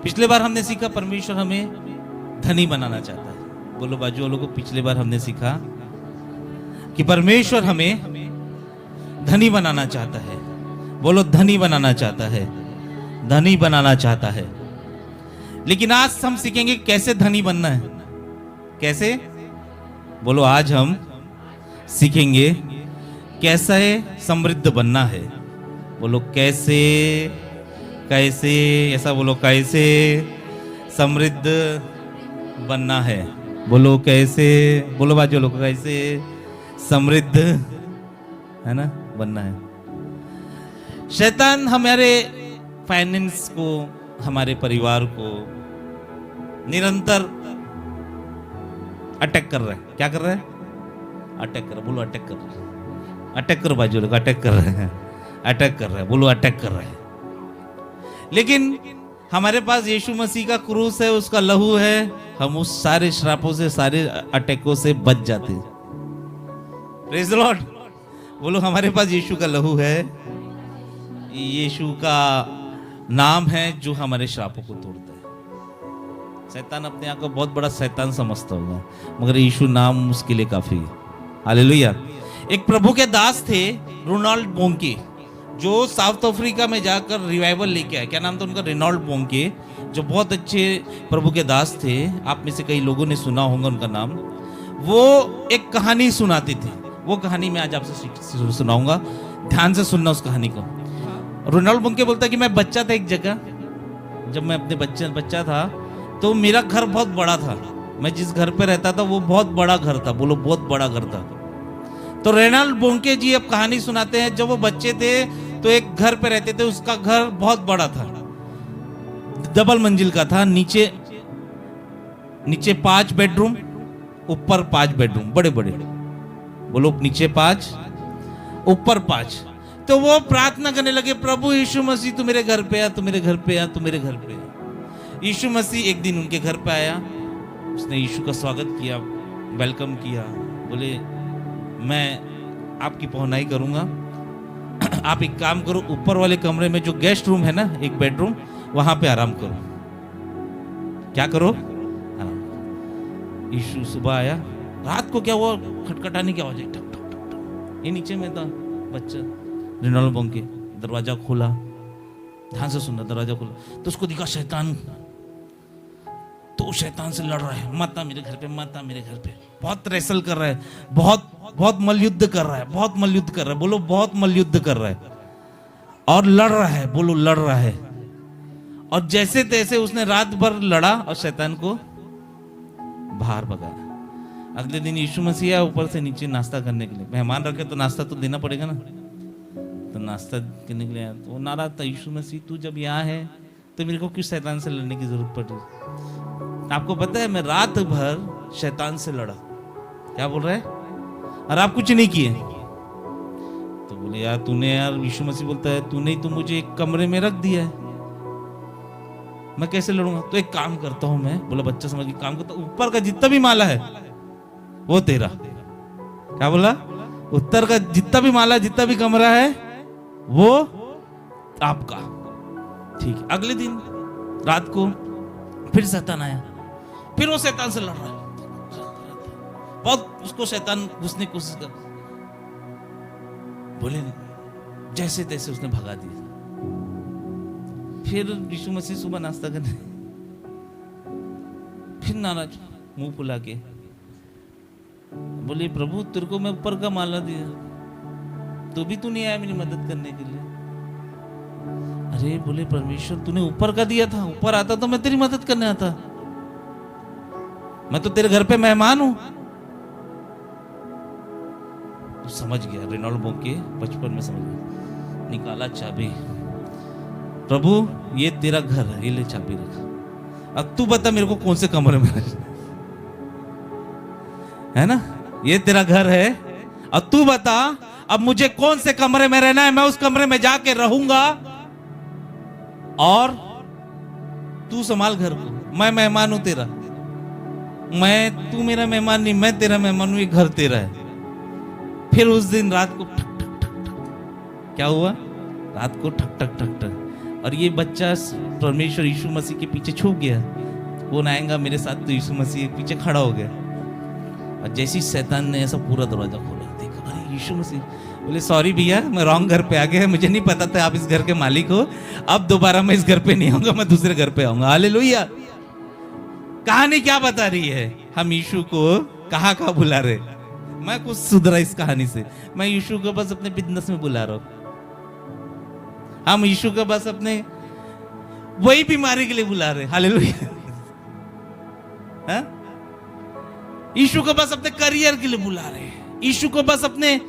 पिछले बार हमने सीखा परमेश्वर हमें धनी बनाना चाहता है। बोलो बाजू वालों को, पिछले बार हमने सीखा कि परमेश्वर हमें धनी बनाना चाहता है। बोलो धनी बनाना चाहता है, धनी बनाना चाहता है। लेकिन आज हम सीखेंगे कैसे धनी बनना है। कैसे? बोलो आज हम सीखेंगे कैसे समृद्ध बनना है। बोलो कैसे, कैसे, ऐसा बोलो, कैसे समृद्ध बनना है। बोलो कैसे, बोलो बाजू लोग, कैसे समृद्ध है ना बनना है। शैतान हमारे फाइनेंस को, हमारे परिवार को निरंतर अटैक कर रहा है। क्या कर रहा है? अटैक कर रहा है। बोलो अटैक कर रहा है। अटैक करो बाजू लोग, अटैक कर रहे हैं, अटैक कर रहा है। बोलो अटैक कर रहा है। लेकिन हमारे पास यीशु मसीह का क्रूस है, उसका लहू है, हम उस सारे श्रापों से, सारे अटैकों से बच जाते हैं। Praise the Lord. बोलो हमारे पास यीशु का लहू है, यीशु का नाम है जो हमारे श्रापों को तोड़ता है। शैतान अपने आप को बहुत बड़ा शैतान समझता होगा, मगर यीशु नाम उसके लिए काफी है। हालेलुया। एक प्रभु के दास थे रोनाल्ड बोंके, जो साउथ अफ्रीका में जाकर रिवाइवल लेके आए। क्या नाम था उनका? रेनॉल्ड बोंके, जो बहुत अच्छे प्रभु के दास थे। आप में से कई लोगों ने सुना होगा उनका नाम। वो एक कहानी सुनाते थे, वो कहानी मैं आज आपसे सुनाऊंगा। ध्यान से सुनना उस कहानी को। रोनाल्ड बोंके बोलता है कि मैं बच्चा था एक जगह, जब मैं अपने बच्चा था तो मेरा घर बहुत बड़ा था। मैं जिस घर पे रहता था वो बहुत बड़ा घर था। बोलो बहुत बड़ा घर था। तो रेनॉल्ड बोंके जी अब कहानी सुनाते हैं, जब वो बच्चे थे तो एक घर पे रहते थे। उसका घर बहुत बड़ा था, डबल मंजिल का था। नीचे 5 बेडरूम, ऊपर 5 बेडरूम, बड़े बड़े। बोलो नीचे 5, ऊपर 5। तो वो प्रार्थना करने लगे, प्रभु यीशु मसीह तू मेरे घर पे आ, तू मेरे घर पे आ, तू मेरे घर पे आ। यीशु मसीह एक दिन उनके घर पे आया। उसने यीशु का स्वागत किया, वेलकम किया। बोले मैं आपकी पहुंचाई करूंगा, आप एक काम करो, ऊपर वाले कमरे में जो गेस्ट रूम है ना, एक बेडरूम, वहां पे आराम करो। क्या करो? आराम। यीशु सुबह आया, रात को क्या हुआ, खटखटाने की आवाज आई, ठक ठक ठक ठक। ये नीचे में था बच्चा रेनॉल्ड बोंके। दरवाजा खोला, ध्यान से सुनना, दरवाजा खोला तो उसको दिखा शैतान। तो शैतान से लड़ रहा है, मत आ मेरे घर पे, मत आ मेरे घर पे। बहुत रेसल कर रहा है, बहुत मलयुद्ध कर रहा है, बहुत मलयुद्ध कर रहा है। बोलो बहुत मलयुद्ध कर रहा है और लड़ रहा है। बोलो लड़ रहा है। और जैसे तैसे उसने रात भर लड़ा और शैतान को बाहर भगाया। अगले दिन यीशु मसीह आया ऊपर से नीचे नाश्ता करने के लिए। मेहमान रखे तो नाश्ता तो देना पड़ेगा ना, तो नाश्ता करने के लिए आया। तो वो नाराज था, यीशु मसीह तू जब यहाँ है तो मेरे को क्यों शैतान से लड़ने की जरूरत पड़ रही? आपको पता है मैं रात भर शैतान से लड़ा। क्या बोल रहा है? और आप कुछ नहीं किए। तो बोले यार तूने, यार यीशु मसीह बोलता है तूने ही तो मुझे एक कमरे में रख दिया है, मैं कैसे लड़ूंगा? तो एक काम करता हूं मैं। बोला बच्चा समझ के काम करता, ऊपर का जितना भी माला है वो तेरा। क्या बोला? उत्तर का जितना भी माला, जितना भी कमरा है वो आपका। ठीक है। अगले दिन रात को फिर शैतान आया, फिर वो शैतान से लड़ रहा है। बहुत उसको शैतान घुसने की कोशिश कर, बोले जैसे तैसे उसने भगा दिया। फिर यीशु मसीह सुबह नाश्ता करने, फिर नाराज, मुंह फुला के बोले प्रभु तेरे को मैं ऊपर का माला दिया, तो भी तू नहीं आया मेरी मदद करने के लिए। अरे बोले परमेश्वर तूने ऊपर का दिया था, ऊपर आता तो मैं तेरी मदद करने आता, मैं तो तेरे घर पे मेहमान हूं। तो समझ गया रेनॉल्ड बोंके, बचपन में समझ गया। निकाला चाबी, प्रभु ये तेरा घर है, ये ले चाबी रखा। अब तू बता मेरे को कौन से कमरे में है ना, ये तेरा घर है, अब तू बता अब मुझे कौन से कमरे में रहना है, मैं उस कमरे में जाके रहूंगा और तू संभाल घर को। मैं मेहमान हूं तेरा, तू मेरा मेहमान नहीं, मैं तेरा मेहमान हूं, ये घर तेरा है। फिर उस दिन रात को ठक ठक ठक ठक, क्या हुआ? रात को ठक ठक ठक ठक, और ये बच्चा परमेश्वर यीशु मसीह के पीछे छुप गया, कौन आएगा मेरे साथ, तो यीशु मसीह के पीछे खड़ा हो गया। और जैसे ही शैतान ने ऐसा पूरा दरवाजा खोला, देखा अरे यीशु मसीह, बोले सॉरी भैया मैं रॉन्ग घर पे आ गया, मुझे नहीं पता था आप इस घर के मालिक हो, अब दोबारा मैं इस घर पे नहीं आऊंगा, मैं दूसरे घर पे आऊंगा। हालेलुया। कहानी क्या बता रही है? हम यीशु को कहाँ बुला रहे? मैं कुछ सुधरा इस कहानी से, मैं यीशु को बस अपने बिजनेस में बुला रहा हूं। हम यीशु को बस अपने वही बीमारी के लिए बुला रहे। हालेलुया। यीशु को बस अपने करियर के लिए बुला रहे हैं, यीशु को बस अपने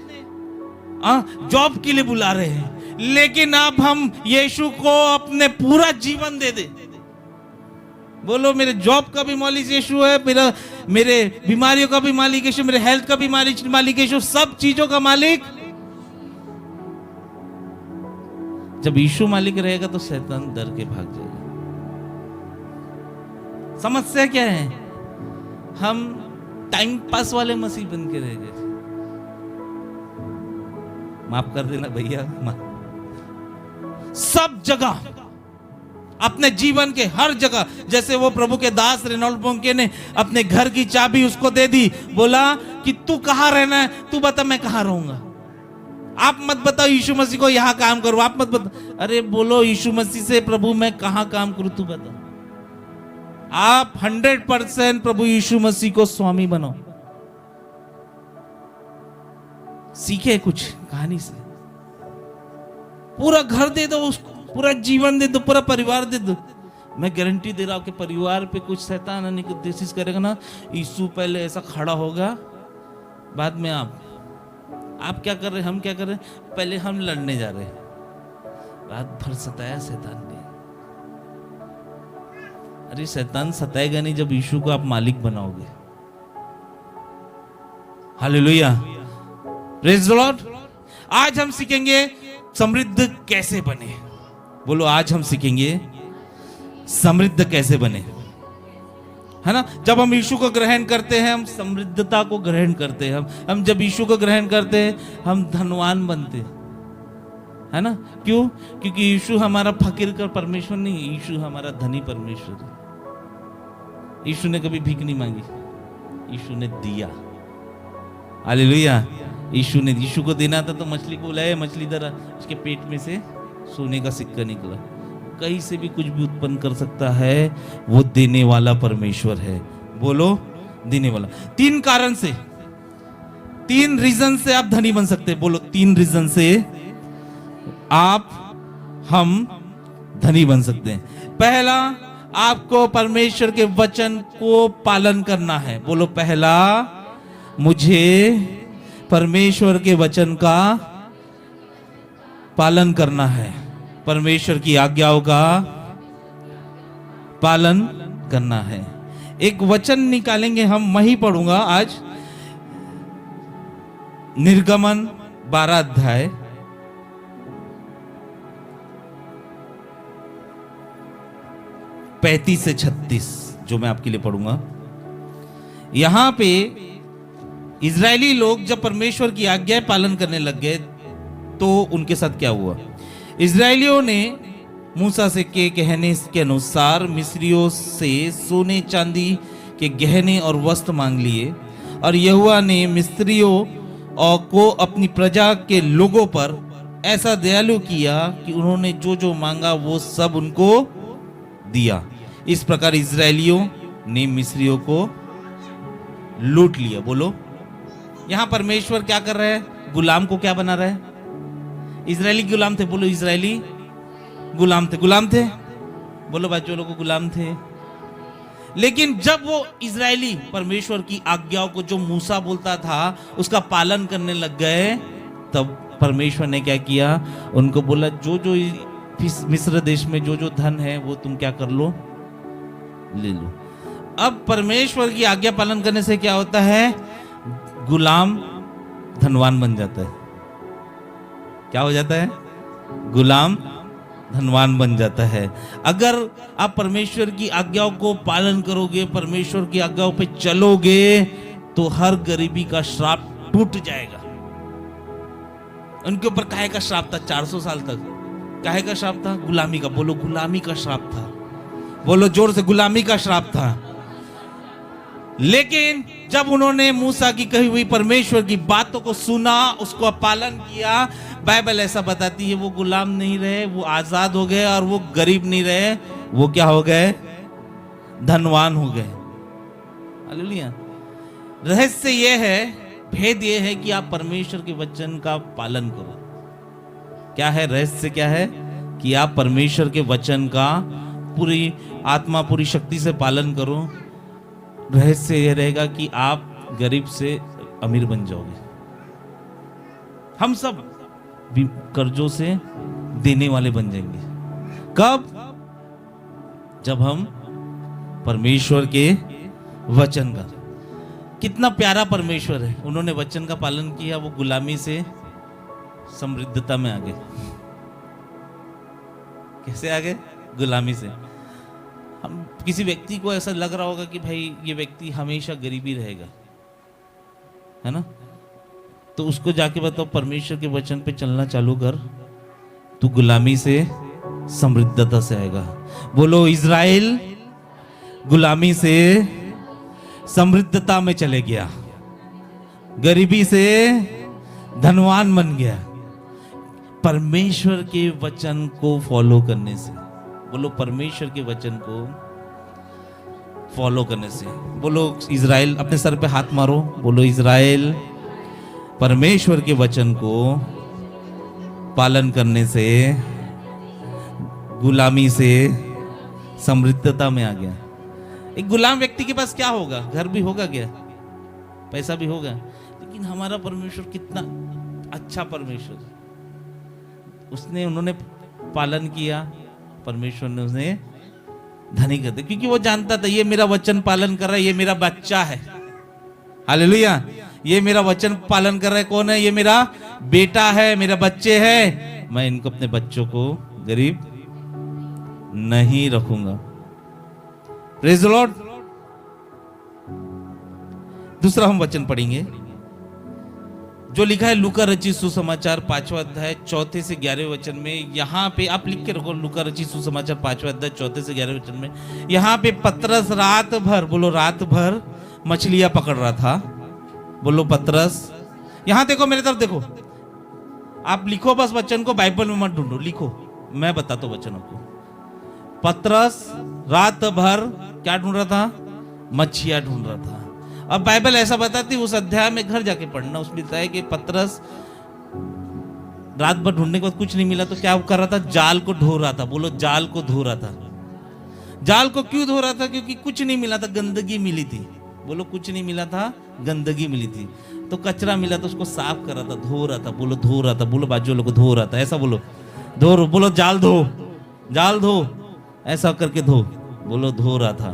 जॉब के लिए बुला रहे हैं। लेकिन अब हम यीशु को अपने पूरा जीवन दे दे। बोलो मेरे जॉब का भी मालिक यीशु है, मेरे बीमारियों का भी मालिक यीशु, मेरे हेल्थ का भी मालिक यीशु, सब चीजों का मालिक। जब यीशु मालिक रहेगा तो शैतान डर के भाग जाएगा। समस्या क्या है? हम टाइम पास वाले मसीह बन के रह गए। माफ कर देना भैया। सब जगह, अपने जीवन के हर जगह, जैसे वो प्रभु के दास रेनॉल्ड बोंके ने अपने घर की चाबी उसको दे दी, बोला कि तू कहां रहना है, तू बता मैं कहां रहूंगा। आप मत बताओ यीशु मसीह को यहां काम करो, आप मत बताओ। अरे बोलो यीशु मसीह से, प्रभु मैं कहां काम करूं, तू बता। आप 100% प्रभु यीशु मसीह को स्वामी बनो। सीखे कुछ कहानी से। पूरा घर दे दो उसको, पूरा जीवन दे दो, पूरा परिवार दे दो। मैं गारंटी दे रहा हूं कि परिवार पे कुछ शैतान आने की कोशिश करेगा ना, यीशु पहले ऐसा खड़ा होगा, बाद में आप क्या कर रहे, हम क्या कर रहे, पहले हम लड़ने जा रहे हैं। रात भर सताया शैतान ने। अरे शैतान सताएगा नहीं जब यीशु को आप मालिक बनाओगे। Hallelujah, praise the Lord. आज हम सीखेंगे समृद्ध कैसे बने। बोलो आज हम सीखेंगे समृद्ध कैसे बने, है ना। जब हम यीशु को ग्रहण करते हैं, हम समृद्धता को ग्रहण करते हैं। हम जब यीशु को ग्रहण करते हैं, हम धनवान बनते हैं, है ना। क्यों? क्योंकि यीशु हमारा फकीर का परमेश्वर नहीं, यीशु हमारा धनी परमेश्वर है। यीशु ने कभी भीख नहीं मांगी, यीशु ने दिया। हालेलुया। यीशु को देना था तो मछली को बुलाया, मछली दरा, उसके पेट में से सोने का सिक्का निकला। कहीं से भी कुछ भी उत्पन्न कर सकता है, वो देने वाला परमेश्वर है। बोलो देने वाला। 3 कारण से, 3 रीजन से आप धनी बन सकते हैं। बोलो 3 रीजन से हम धनी बन सकते हैं। पहला, आपको परमेश्वर के वचन को पालन करना है। बोलो पहला, मुझे परमेश्वर के वचन का पालन करना है, परमेश्वर की आज्ञाओं का पालन करना है। एक वचन निकालेंगे हम, मैं ही पढ़ूंगा आज। निर्गमन 12 अध्याय 35 से 36 जो मैं आपके लिए पढ़ूंगा। यहां पे इजरायली लोग जब परमेश्वर की आज्ञा पालन करने लग गए तो उनके साथ क्या हुआ? इजरायलियों ने मूसा से के कहने के अनुसार मिस्रियों से सोने चांदी के गहने और वस्त्र मांग लिए, और यहोवा ने मिस्रियों को अपनी प्रजा के लोगों पर ऐसा दयालु किया कि उन्होंने जो जो मांगा वो सब उनको दिया। इस प्रकार इजरायलियों ने मिस्रियों को लूट लिया। बोलो, यहां परमेश्वर क्या कर रहा है? गुलाम को क्या बना रहा है? इजरायली गुलाम थे। बोलो इजरायली गुलाम थे। गुलाम थे, बोलो बच्चों लोगों को गुलाम थे। लेकिन जब वो इजरायली परमेश्वर की आज्ञाओं को जो मूसा बोलता था उसका पालन करने लग गए, तब परमेश्वर ने क्या किया? उनको बोला जो जो मिस्र देश में जो जो धन है वो तुम क्या कर लो, ले लो। अब परमेश्वर की आज्ञा पालन करने से क्या होता है? गुलाम धनवान बन जाता है। क्या हो जाता है? गुलाम धनवान बन जाता है। अगर आप परमेश्वर की आज्ञाओं को पालन करोगे, परमेश्वर की आज्ञाओं पे चलोगे, तो हर गरीबी का श्राप टूट जाएगा। उनके ऊपर काहे का श्राप था 400 साल तक? काहे का श्राप था? गुलामी का। बोलो गुलामी का श्राप था। बोलो जोर से, गुलामी का श्राप था। लेकिन जब उन्होंने मूसा की कही हुई परमेश्वर की बातों को सुना, उसको पालन किया, बाइबल ऐसा बताती है वो गुलाम नहीं रहे, वो आजाद हो गए, और वो गरीब नहीं रहे, वो क्या हो गए? धनवान हो गए। हालेलुया। रहस्य ये है, भेद ये है कि आप परमेश्वर के वचन का पालन करो। क्या है रहस्य? क्या है? कि आप परमेश्वर के वचन का पूरी आत्मा पूरी शक्ति से पालन करो। रहस्य यह रहेगा कि आप गरीब से अमीर बन जाओगे। हम सब भी कर्जों से देने वाले बन जाएंगे। कब? जब हम परमेश्वर के वचन का, कितना प्यारा परमेश्वर है, उन्होंने वचन का पालन किया, वो गुलामी से समृद्धता में आ गए। कैसे आ गए? गुलामी से। हम किसी व्यक्ति को ऐसा लग रहा होगा कि भाई ये व्यक्ति हमेशा गरीबी रहेगा, है ना, तो उसको जाके बताओ परमेश्वर के वचन पे चलना चालू कर, तू गुलामी से समृद्धता से आएगा। बोलो इज़राइल गुलामी से समृद्धता में चले गया, गरीबी से धनवान बन गया, परमेश्वर के वचन को फॉलो करने से। बोलो परमेश्वर के वचन को फॉलो करने से। बोलो इज़राइल, अपने सर पे हाथ मारो, बोलो इज़राइल परमेश्वर के वचन को पालन करने से गुलामी से समृद्धता में आ गया। एक गुलाम व्यक्ति के पास क्या होगा? घर भी होगा, क्या पैसा भी होगा, लेकिन हमारा परमेश्वर कितना अच्छा परमेश्वर, उसने उन्होंने पालन किया, परमेश्वर ने उन्हें धनी कर दिया, क्योंकि वो जानता था ये मेरा वचन पालन कर रहा है, ये मेरा बच्चा है। हालेलुया। ये मेरा वचन पालन कर रहा है। कौन है? ये मेरा बेटा है, मेरा बच्चे है। मैं इनको, अपने बच्चों को गरीब नहीं रखूंगा। Praise the Lord. दूसरा हम वचन पढ़ेंगे जो लिखा है लूका रचित सुसमाचार 5वां अध्याय 4 से 11 वचन में। यहाँ पे आप लिख के रखो, लूका रचित सुसमाचार 5वां अध्याय 4 से 11 वचन में। यहाँ पे पतरस रात भर, बोलो रात भर, मछलियां पकड़ रहा था। बोलो पतरस। यहाँ देखो, मेरे तरफ देखो, आप लिखो बस वचन को, बाइबल में मत ढूंढो, लिखो, मैं बताता हूं वचनों को। पतरस रात भर क्या ढूंढ रहा था? मच्छियां ढूंढ रहा था। अब बाइबल ऐसा बताती, उस अध्याय में घर जाके पढ़ना, उसमें लिखा है कि पतरस रात भर ढूंढने के बाद कुछ नहीं मिला तो क्या कर रहा था? जाल को धो रहा था। बोलो जाल को धो रहा था। जाल को क्यों धो रहा था? क्योंकि कुछ नहीं मिला था, गंदगी मिली थी। बोलो कुछ नहीं मिला था, गंदगी मिली थी, तो कचरा मिला तो उसको साफ कर रहा था, धो रहा था। बोलो धो रहा था। बोलो बाजू वालों को धो रहा था, ऐसा बोलो, धो। बोलो जाल धो, जाल धो, ऐसा करके धो। बोलो धो रहा था।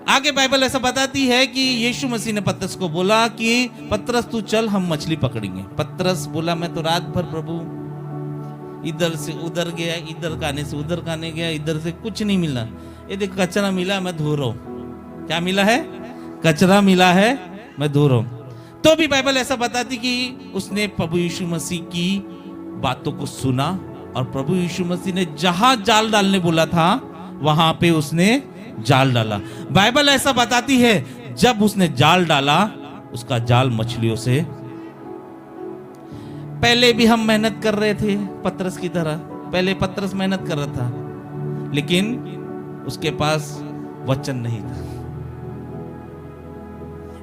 आगे बाइबल ऐसा बताती है कि यीशु मसीह ने पतरस को बोला कि पतरस तू चल, हम मछली पकड़ेंगे। पतरस बोला मैं तो रात भर प्रभु इधर से उधर गया, इधर खाने से उधर खाने गया, इधर से कुछ नहीं मिला, ये देख कचरा मिला, मैं धो रहा हूं। क्या मिला है? कचरा मिला है, मैं धो रहा हूं। तो भी बाइबल ऐसा बताती कि उसने प्रभु यीशु मसीह की बातों को सुना, और प्रभु यीशु मसीह ने जहां जाल डालने बोला था वहां पे उसने जाल डाला। बाइबल ऐसा बताती है जब उसने जाल डाला, उसका जाल मछलियों से। पहले भी हम मेहनत कर रहे थे पतरस की तरह, पहले पतरस मेहनत कर रहा था, लेकिन उसके पास वचन नहीं था।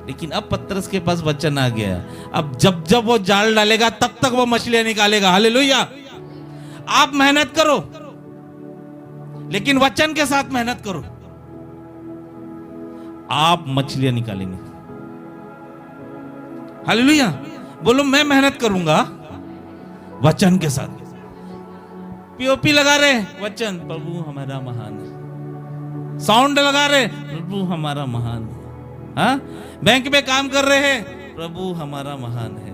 लेकिन अब पतरस के पास वचन आ गया। अब जब जब वो जाल डालेगा तब तक वो मछलियां निकालेगा। हालेलुया। आप मेहनत करो, लेकिन वचन के साथ मेहनत करो, आप मछलियां निकालेंगे। हालेलुया। बोलो मैं मेहनत करूंगा वचन के साथ। पीओपी लगा रहे, वचन, प्रभु हमारा महान है। साउंड लगा रहे, प्रभु हमारा महान है। हाँ, बैंक में काम कर रहे हैं, प्रभु हमारा महान है।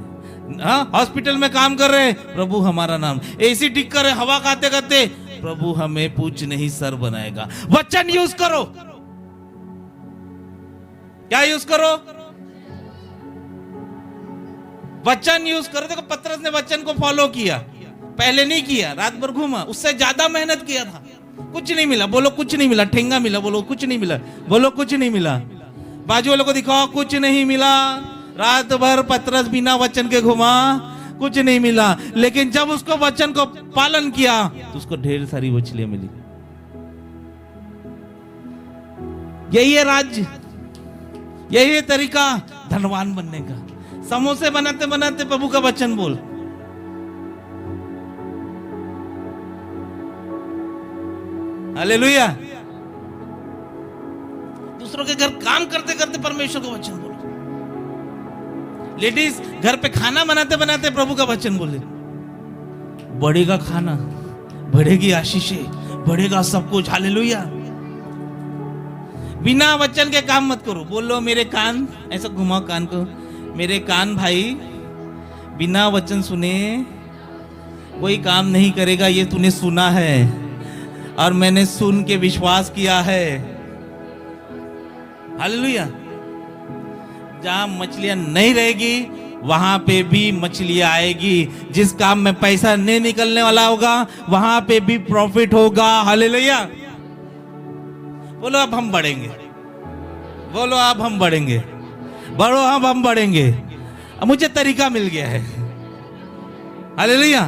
हाँ, हॉस्पिटल में काम कर रहे हैं, प्रभु हमारा नाम। एसी ठीक कर रहे, हवा खाते खाते, प्रभु हमें पूछ नहीं सर बनाएगा। वचन यूज करो। क्या यूज करो? वचन यूज करो। देखो पतरस ने वचन को फॉलो किया, पहले नहीं किया, रात भर घूमा, उससे ज्यादा मेहनत किया था, कुछ नहीं मिला, बोलो कुछ नहीं मिला। ठेंगा मिला, बोलो कुछ नहीं मिला, बोलो कुछ नहीं मिला। बाजू वालों को दिखाओ कुछ नहीं मिला। रात भर पतरस बिना वचन के घुमा, कुछ नहीं मिला। लेकिन जब उसको वचन को पालन किया तो उसको ढेर सारी मछलियां मिली। यही है राज्य, यही है तरीका धनवान बनने का। समोसे बनाते बनाते प्रभु का वचन बोल। हालेलुया। दूसरों के घर काम करते करते परमेश्वर का वचन बोलो। लेडीज घर पे खाना बनाते बनाते प्रभु का वचन बोले। बढ़ेगा खाना, बढ़ेगी आशीषें, बढ़ेगा सब कुछ। हालेलुया। बिना वचन के काम मत करो। बोलो मेरे कान, ऐसा घुमाओ कान को, मेरे कान भाई बिना वचन सुने कोई काम नहीं करेगा। ये तूने सुना है और मैंने सुन के विश्वास किया है। हालेलुया। जहां मछलियां नहीं रहेगी वहां पे भी मछलियां आएगी। जिस काम में पैसा नहीं निकलने वाला होगा वहां पे भी प्रॉफिट होगा। हालेलुया। बोलो अब हम बढ़ेंगे, बोलो अब हम बढ़ेंगे, बढ़ो अब हम बढ़ेंगे। अब मुझे तरीका मिल गया है। हालेलुया।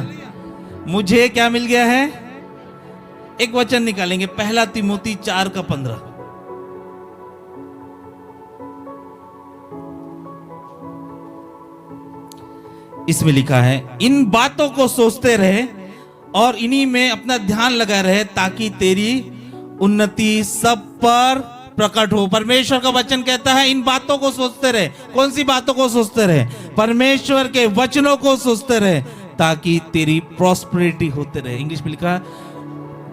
मुझे क्या मिल गया है? एक वचन निकालेंगे, पहला तिमोथी 4:15। इसमें लिखा है, इन बातों को सोचते रहे और इन्हीं में अपना ध्यान लगा रहे ताकि तेरी उन्नति सब पर प्रकट हो। परमेश्वर का वचन कहता है इन बातों को सोचते रहे। कौन सी बातों को सोचते रहे? परमेश्वर के वचनों को सोचते रहे ताकि तेरी प्रॉस्पेरिटी होते रहे। इंग्लिश में लिखा,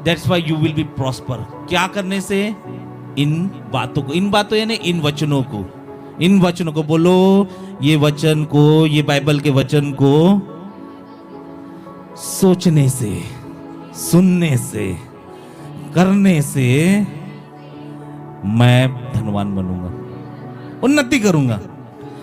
that's why you will be prosper. क्या करने से? इन बातों को, इन बातों यानी इन वचनों को, इन वचनों को। बोलो ये वचन को, ये बाइबल के वचन को सोचने से, सुनने से, करने से मैं धनवान बनूंगा, उन्नति करूंगा।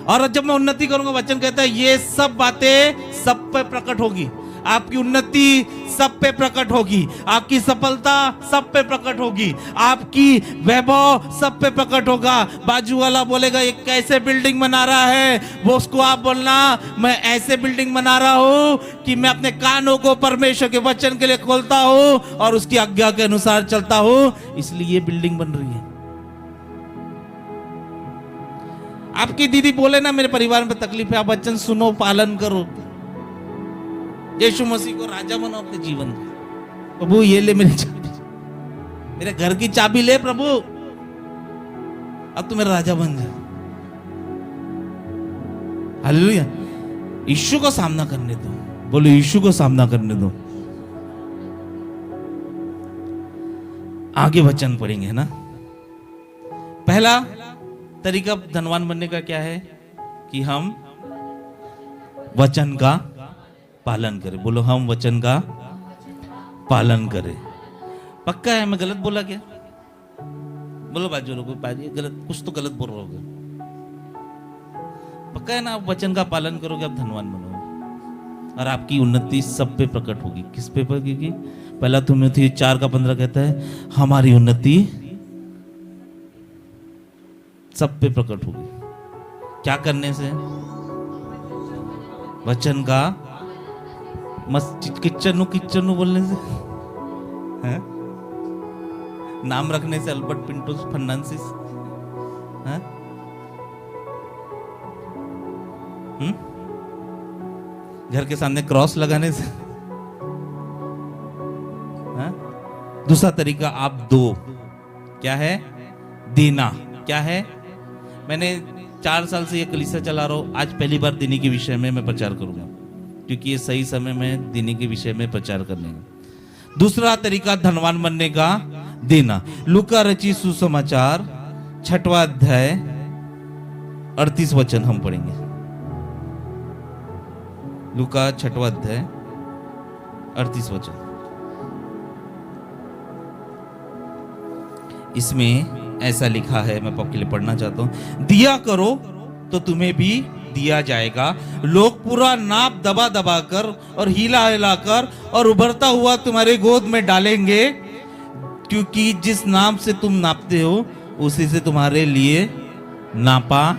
और जब मैं उन्नति करूंगा, वचन कहता है ये सब बातें सब पे प्रकट होगी। आपकी उन्नति सब पे प्रकट होगी, आपकी सफलता सब पे प्रकट होगी, आपकी वैभव सब पे प्रकट होगा। बाजू वाला बोलेगा ये कैसे बिल्डिंग बना रहा है, वो उसको आप बोलना मैं ऐसे बिल्डिंग बना रहा हूं कि मैं अपने कानों को परमेश्वर के वचन के लिए खोलता हूं और उसकी आज्ञा के अनुसार चलता हूं, इसलिए ये बिल्डिंग बन रही है। आपकी दीदी बोले ना मेरे परिवार में तकलीफ है, आप वचन सुनो, पालन करो, यीशु मसीह को राजा बनाओ अपने जीवन का। प्रभु ये ले मेरी चाबी, मेरे घर की चाबी ले प्रभु, अब तू मेरा राजा बन जा। हालेलुया। यीशु को सामना करने दो। बोलो यीशु को सामना करने दो। आगे वचन पढ़ेंगे ना। पहला तरीका धनवान बनने का क्या है? कि हम वचन का पालन करें। बोलो हम वचन का पालन करें। पक्का है? मैं गलत बोला क्या? बोलो बाजू लोगों, बाजी गलत, कुछ तो गलत बोल रहे होगे। पक्का है ना? आप वचन का पालन करोगे, आप धनवान बनोगे और आपकी उन्नति सब पे प्रकट होगी। किस पे होगी? पहला तिमोथी 4:15 कहता है हमारी उन्नति सब पे प्रकट होगी। क्या करने से? वचन का किच्चनू बोलने से है? नाम रखने से, अल्बर्ट पिंटो फर्नांडिस है? घर के सामने क्रॉस लगाने से है? दूसरा तरीका आप दो। क्या है? देना। क्या है? मैंने 4 साल से ये कलीसिया चला रहा हूं। आज पहली बार देने के विषय में मैं प्रचार करूंगा, क्योंकि ये सही समय में देने के विषय में प्रचार करने का। दूसरा तरीका धनवान बनने का, देना। लूका रचित सुसमाचार 6वां अध्याय 38 वचन हम पढ़ेंगे। लूका 6वां अध्याय 38 वचन। इसमें ऐसा लिखा है, मैं आपके लिए पढ़ना चाहता हूं। दिया करो तो तुम्हें भी दिया जाएगा। लोग पूरा नाप दबा दबा कर और हिला हिला कर और उभरता हुआ तुम्हारे गोद में डालेंगे, क्योंकि जिस नाप से तुम नापते हो उसी से तुम्हारे लिए नापा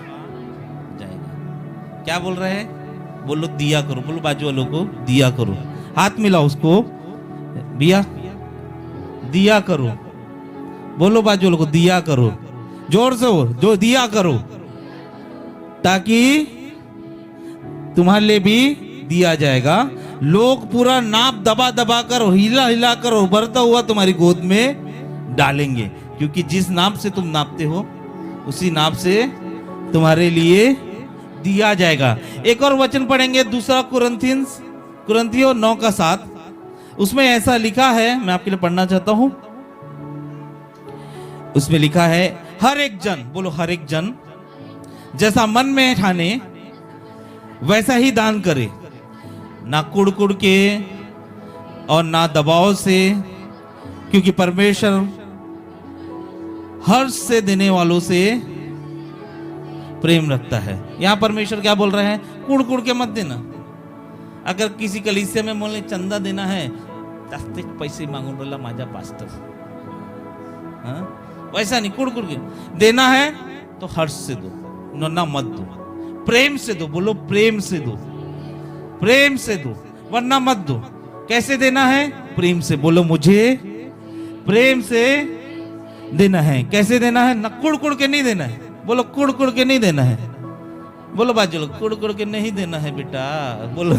जाएगा। क्या बोल रहे हैं? बोलो दिया करो, बोलो बाजू वालों को दिया करो, हाथ मिलाओ उसको, भैया दिया करो, बोलो बाजू वालों को दिया करो, जोर से हो, जो दिया करो, ताकि तुम्हारे लिए भी दिया जाएगा। लोग पूरा नाप दबा दबा कर हिला हिला कर उभरता हुआ तुम्हारी गोद में डालेंगे, क्योंकि जिस नाप से तुम नापते हो उसी नाप से तुम्हारे लिए दिया जाएगा। एक और वचन पढ़ेंगे, दूसरा कुरिन्थियों 9:7। उसमें ऐसा लिखा है, मैं आपके लिए पढ़ना चाहता हूं। उसमें लिखा है, हर एक जन, बोलो हर एक जन जैसा मन में ठाने वैसा ही दान करे, ना कुड़ कुड़ के और ना दबाव से, क्योंकि परमेश्वर हर्ष से देने वालों से प्रेम रखता है। यहां परमेश्वर क्या बोल रहे हैं? कुड़ कुड़ के मत देना। अगर किसी कलीसिया में बोले चंदा देना है, जास्त पैसे मांगून रहा माझा पास्टर, वैसा नहीं, कुड़ कुड़ के देना है तो हर्ष से दो, ना मत दो, प्रेम से दो, बोलो प्रेम से दो, प्रेम से दो, वरना मत दो। कैसे देना है? प्रेम से, बोलो मुझे प्रेम से देना है। कैसे देना है? ना कुड़ कुड़ के नहीं देना है, बोलो कुड़ कुड़ के नहीं देना है, बोलो बाजू लोग कुड़ कुड़ के नहीं देना है बेटा, बोलो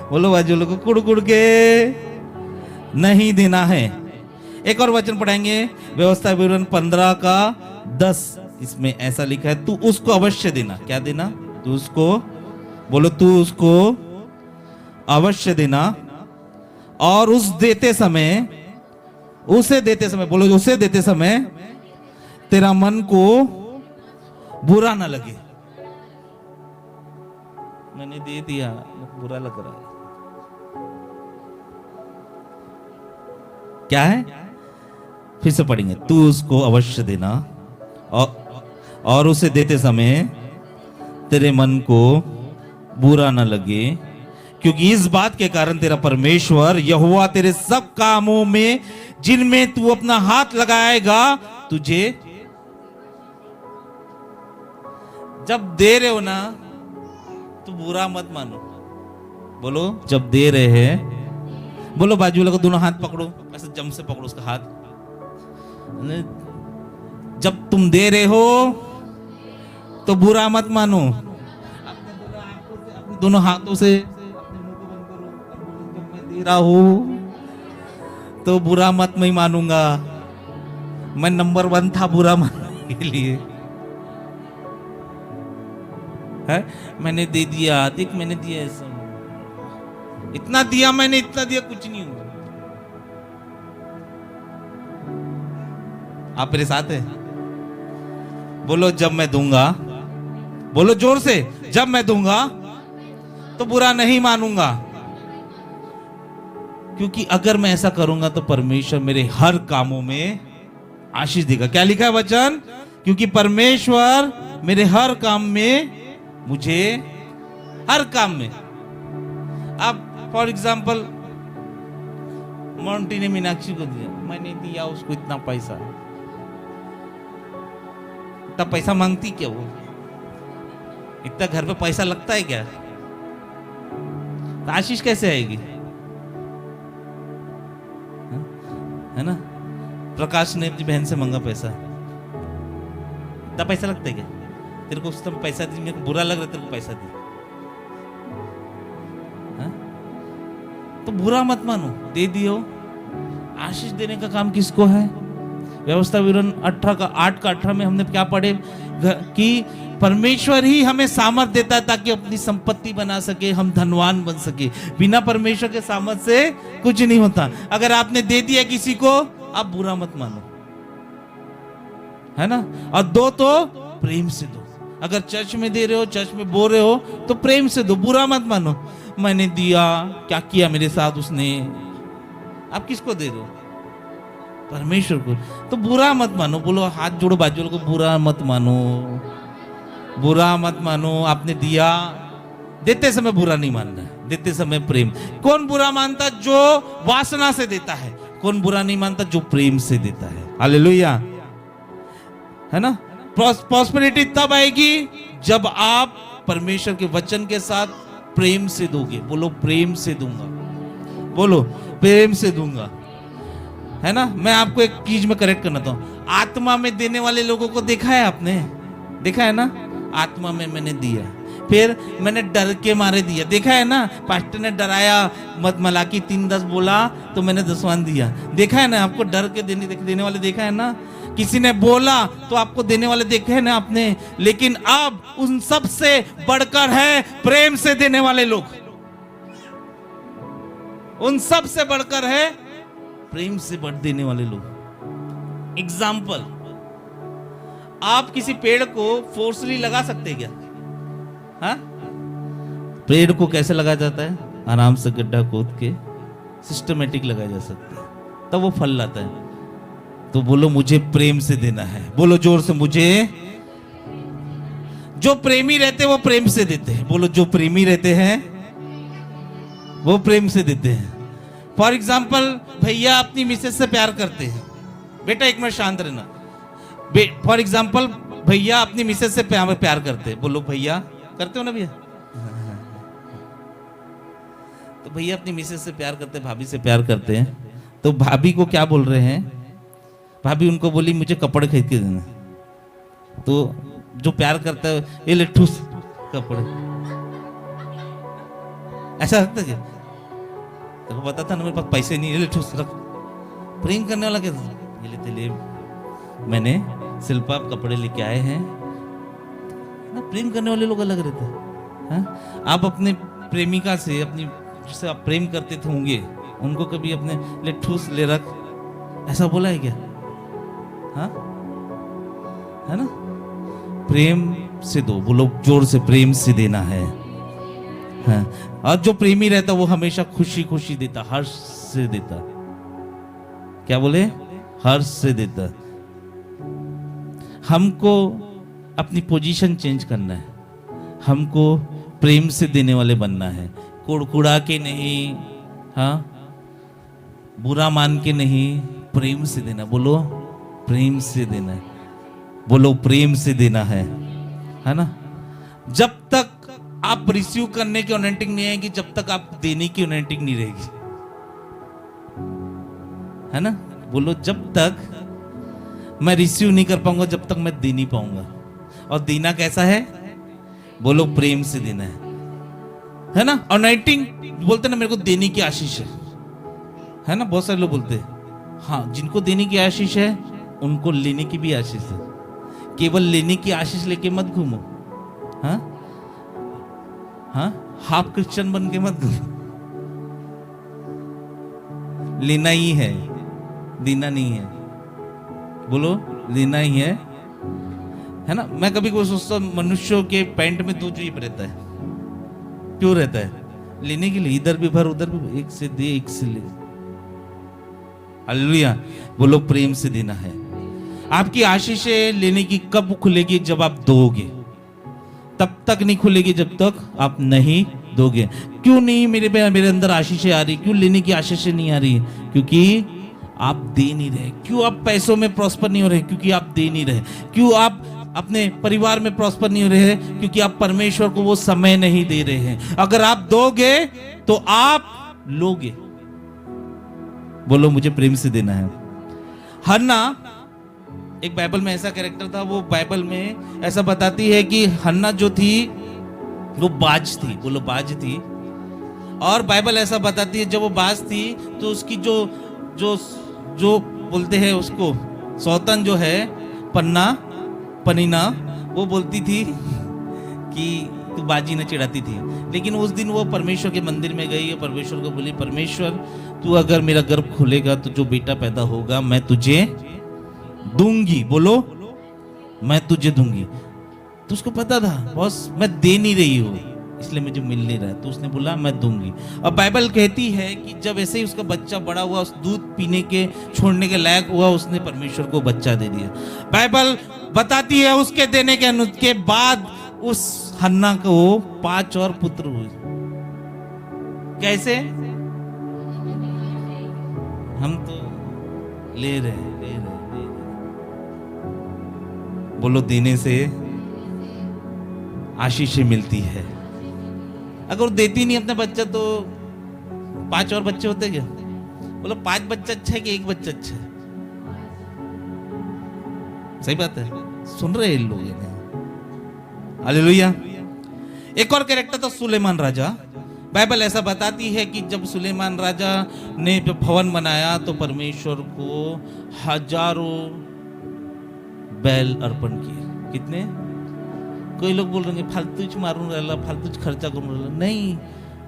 बोलो बाजू लोग कुड़ कुड़ के नहीं देना है। एक और वचन पढ़ेंगे, व्यवस्था विवरण 15:10। इसमें ऐसा लिखा है, तू उसको अवश्य देना। क्या देना? तू उसको, बोलो तू उसको अवश्य देना, और उसे देते समय, बोलो उसे देते समय तेरा मन को बुरा ना लगे। मैंने दे दिया, बुरा लग रहा है, क्या है? फिर से पढ़ेंगे, तू उसको अवश्य देना और उसे देते समय तेरे मन को बुरा ना लगे, क्योंकि इस बात के कारण तेरा परमेश्वर यहोवा तेरे सब कामों में जिनमें तू अपना हाथ लगाएगा तुझे, जब दे रहे हो ना तो बुरा मत मानो। बोलो जब दे रहे हैं, बोलो बाजू वाले को दोनों हाथ पकड़ो, ऐसे जम से पकड़ो उसका हाथ। जब तुम दे रहे हो तो बुरा मत मानो। अपने दोनों हाथों से अपने मुंह को बंद करो और बोलो जब मैं दे रहा हूं तो बुरा मत मैं मानूंगा। मैं नंबर 1 था बुरा मानने के लिए, है? मैंने दे दिया, देख मैंने दिया, ऐसा इतना दिया मैंने, इतना दिया, कुछ नहीं हुआ। आप मेरे साथ है? बोलो जब मैं दूंगा, बोलो जोर से, जब मैं दूंगा तो बुरा नहीं मानूंगा, क्योंकि अगर मैं ऐसा करूंगा तो परमेश्वर मेरे हर कामों में आशीष देगा। क्या लिखा है वचन? क्योंकि परमेश्वर मेरे हर काम में, मुझे हर काम में। अब फॉर एग्जाम्पल मोंटी ने मीनाक्षी को दिया, मैंने दिया उसको इतना पैसा, इतना पैसा मांगती क्या वो? इतना घर पे पैसा लगता है क्या? तो आशीष कैसे आएगी? है ना? प्रकाश ने अपनी बहन से मांगा पैसा, इतना पैसा लगता है क्या? तेरे को उस समय पैसा दी, मेरे को बुरा लग रहा है, तेरे को पैसा दी, तो बुरा मत मानो, दे दियो। आशीष देने का काम किसको है? व्यवस्था विवरण 8:18 में हमने क्या पढ़े कि परमेश्वर ही हमें सामर्थ देता है ताकि अपनी संपत्ति बना सके, हम धनवान बन सके। बिना परमेश्वर के सामर्थ से कुछ नहीं होता। अगर आपने दे दिया किसी को, आप बुरा मत मानो, है ना? और दो तो प्रेम से दो। अगर चर्च में दे रहे हो, चर्च में बोल रहे हो, तो प्रेम से दो, बुरा मत मानो। मैंने दिया, क्या किया मेरे साथ उसने? आप किसको दे रहे हो? परमेश्वर को। तो बुरा मत मानो। बोलो हाथ जोड़ो बाजू को, बुरा मत मानो, बुरा मत मानो, आपने दिया, देते समय बुरा नहीं मानना है, देते समय प्रेम। कौन बुरा मानता? जो वासना से देता है। कौन बुरा नहीं मानता? जो प्रेम से देता है। हालेलुया, है ना। प्रॉस्पेरिटी तब आएगी जब आप परमेश्वर के वचन के साथ प्रेम से दोगे। बोलो प्रेम से दूंगा, बोलो प्रेम से दूंगा, है ना। मैं आपको एक चीज में करेक्ट करना था, आत्मा में देने वाले लोगों को देखा है आपने? देखा है ना। आत्मा में मैंने दिया, फिर मैंने डर के मारे दिया, देखा है ना। पास्टर ने डराया, मत मलाकी 3:10 बोला तो मैंने 10वां दिया, देखा है ना। आपको डर के देने वाले देखा है ना। किसी ने बोला तो आपको देने वाले देखे हैं ना आपने। लेकिन अब उन सब से बढ़कर है प्रेम से देने वाले लोग। उन सब से बढ़कर है प्रेम से बढ़ देने वाले लोग। एग्जाम्पल, आप किसी पेड़ को फोर्सली लगा सकते हैं क्या? हाँ, पेड़ को कैसे लगाया जाता है? आराम से गड्ढा खोद के सिस्टमेटिक लगाया जा सकता है, तब वो फल लाता है। तो बोलो मुझे प्रेम से देना है। बोलो जोर से, मुझे। जो प्रेमी रहते हैं वो प्रेम से देते हैं। बोलो जो प्रेमी रहते हैं वो प्रेम से देते हैं। फॉर एग्जाम्पल, भैया अपनी मिसेस से प्यार करते हैं। बेटा एक मिनट शांत रहना। फॉर एग्जाम्पल, भैया अपनी मिसेस से प्यार करते हैं। बोलो भैया करते हो ना भैया? तो भैया अपनी मिसेस से प्यार करते हैं, भाभी से प्यार करते हैं। तो भाभी को क्या बोल रहे हैं? भाभी उनको बोली मुझे कपड़े खरीद के देना। तो जो प्यार करता है, ये ले ठूस कपड़े, ऐसा लगता है क्या? तो पता था ना मेरे पास पैसे नहीं, ये ले ठूस रख। प्रेम करने वाला क्या? ये लेते ले, मैंने शिल्पा कपड़े लेके आए हैं ना। प्रेम करने वाले लोग अलग रहते हैं। आप अपने प्रेमिका से, अपनी जिससे आप प्रेम करते थे होंगे, उनको कभी अपने ले ठूस ले रख ऐसा बोला है क्या? हाँ, है ना। प्रेम से दो। बोलो जोर से, प्रेम से देना है। हाँ। और जो प्रेमी रहता वो हमेशा खुशी खुशी देता, हर्ष से देता। क्या बोले? हर्ष से देता। हमको अपनी पोजीशन चेंज करना है, हमको प्रेम से देने वाले बनना है। कुड़कुड़ा के नहीं, हाँ, बुरा मान के नहीं, प्रेम से देना। बोलो प्रेम से देना है। बोलो प्रेम से देना है ना। जब तक आप रिसीव करने की अनॉइंटिंग नहीं आएगी, जब तक आप देने की अनॉइंटिंग नहीं रहेगी, है ना। बोलो जब तक मैं रिसीव नहीं कर पाऊंगा, जब तक मैं दे नहीं पाऊंगा। और देना कैसा है? बोलो प्रेम से देना है ना। अनॉइंटिंग बोलते ना, मेरे को देने की आशीष है ना। बहुत सारे लोग बोलते हैं, हाँ, जिनको देने की आशीष है उनको लेने की भी आशीष है। केवल लेने की आशीष लेके मत घूमो। हाँ हाँ, हाफ क्रिश्चियन बन के मत घूमो। लेना ही है, देना नहीं है। बोलो लेना ही है ना। मैं कभी कोई सोचता हूं, मनुष्यों के पैंट में दो जेब रहता है। क्यों रहता है? लेने के लिए। इधर भी भर, उधर भी, एक से दे, एक से ले। हालेलुया। बोलो प्रेम से देना है। आपकी आशीषें लेने की कब खुलेगी? जब आप दोगे। तब तक नहीं खुलेगी जब तक आप नहीं दोगे। क्यों नहीं मेरे अंदर आशीषें आ रही? क्यों लेने की आशीषें नहीं आ रही? क्योंकि आप दे नहीं रहे। क्यों आप पैसों में प्रॉस्पर नहीं हो रहे? क्योंकि आप दे नहीं रहे। क्यों आप अपने परिवार में प्रॉस्पर नहीं हो रहे हैं? क्योंकि आप परमेश्वर को वो समय नहीं दे रहे हैं। अगर आप दोगे तो आप लोगे। बोलो मुझे प्रेम से देना है। हन्ना, एक बाइबल में ऐसा कैरेक्टर था, वो बाइबल में ऐसा बताती है कि हन्ना जो थी वो बाज थी। बोलो बाज थी। और बाइबल ऐसा बताती है जब वो बाज थी तो उसकी जो जो जो बोलते हैं उसको सौतन जो है, पनीना, वो बोलती थी कि तू बाजी न चिढ़ाती थी। लेकिन उस दिन वो परमेश्वर के मंदिर में गई और परमेश्वर को बोली, परमेश्वर तू अगर मेरा गर्भ खोलेगा तो जो बेटा पैदा होगा मैं तुझे दूंगी। बोलो मैं तुझे दूंगी। तो उसको पता था बॉस मैं दे नहीं रही हूँ, इसलिए मुझे मिल नहीं रहा है। तो उसने बोला मैं दूंगी। और बाइबल कहती है कि जब ऐसे ही उसका बच्चा बड़ा हुआ, उस दूध पीने के छोड़ने के लायक हुआ, उसने परमेश्वर को बच्चा दे दिया। बाइबल बताती है उसके देने के बाद उस हन्ना को 5 और पुत्र हुए। कैसे? हम तो ले रहे। बोलो, देने से आशीष मिलती है। अगर देती नहीं अपना बच्चा तो 5 और बच्चे होते क्या? बोलो, 5 बच्चा अच्छा है कि 1 बच्चा अच्छा है? सही बात है, सुन रहे हैं लोग। हालेलुया। एक और कैरेक्टर तो सुलेमान राजा। बाइबल ऐसा बताती है कि जब सुलेमान राजा ने जब भवन बनाया तो परमेश्वर को हजारों बैल अर्पण किए। कितने? कोई लोग बोल रहे हैं फालतू मारून रहला, फालतू खर्चा करूँ रहला। नहीं,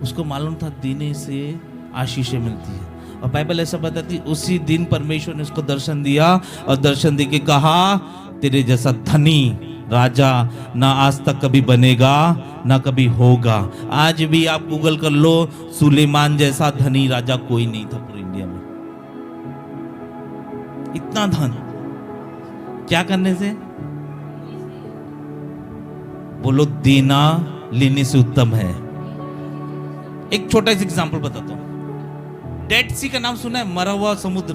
उसको मालूम था देने से आशीषें मिलती है। और बाइबल ऐसा बताती है उसी दिन परमेश्वर ने उसको दर्शन दिया और दर्शन देके कहा, तेरे जैसा धनी राजा ना आज तक कभी बनेगा ना कभी होगा। आज भी आप गूगल कर लो, सुलेमान जैसा धनी राजा कोई नहीं था पूरे इंडिया में। इतना धन क्या करने से? बोलो, देना लेने से उत्तम है। एक छोटा सा एग्जांपल बताता हूं। डेड सी का नाम सुना है? मरा हुआ समुद्र।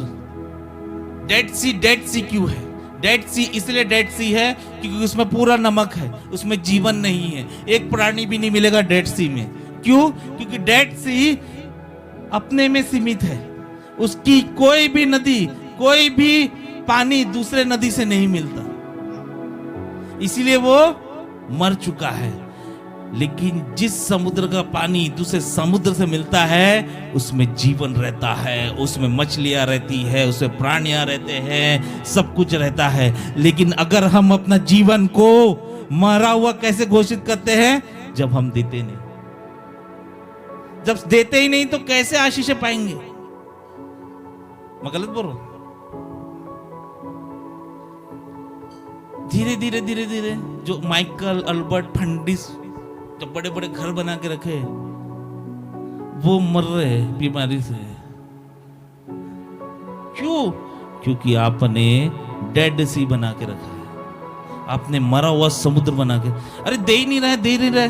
डेड सी क्यों है? डेड सी इसलिए डेड सी है क्योंकि उसमें पूरा नमक है, उसमें जीवन नहीं है। एक प्राणी भी नहीं मिलेगा डेड सी में। क्यों? क्योंकि डेड सी अपने में सीमित है। उसकी कोई भी नदी, कोई भी पानी दूसरे नदी से नहीं मिलता, इसीलिए वो मर चुका है। लेकिन जिस समुद्र का पानी दूसरे समुद्र से मिलता है उसमें जीवन रहता है, उसमें मछलियां रहती है, उसमें प्राणियां रहते हैं, सब कुछ रहता है। लेकिन अगर हम अपना जीवन को मरा हुआ कैसे घोषित करते हैं? जब हम देते नहीं। जब देते ही नहीं तो कैसे आशीषें पाएंगे? मैं गलत बोल रहा हूं? धीरे धीरे धीरे धीरे जो माइकल अल्बर्ट फंडिस जब बड़े बड़े घर बना के रखे, वो मर रहे हैं बीमारी से। क्यों? क्योंकि आपने डेड सी बना के रखा है, आपने मरा हुआ समुद्र बना के। अरे दे ही नहीं रहे।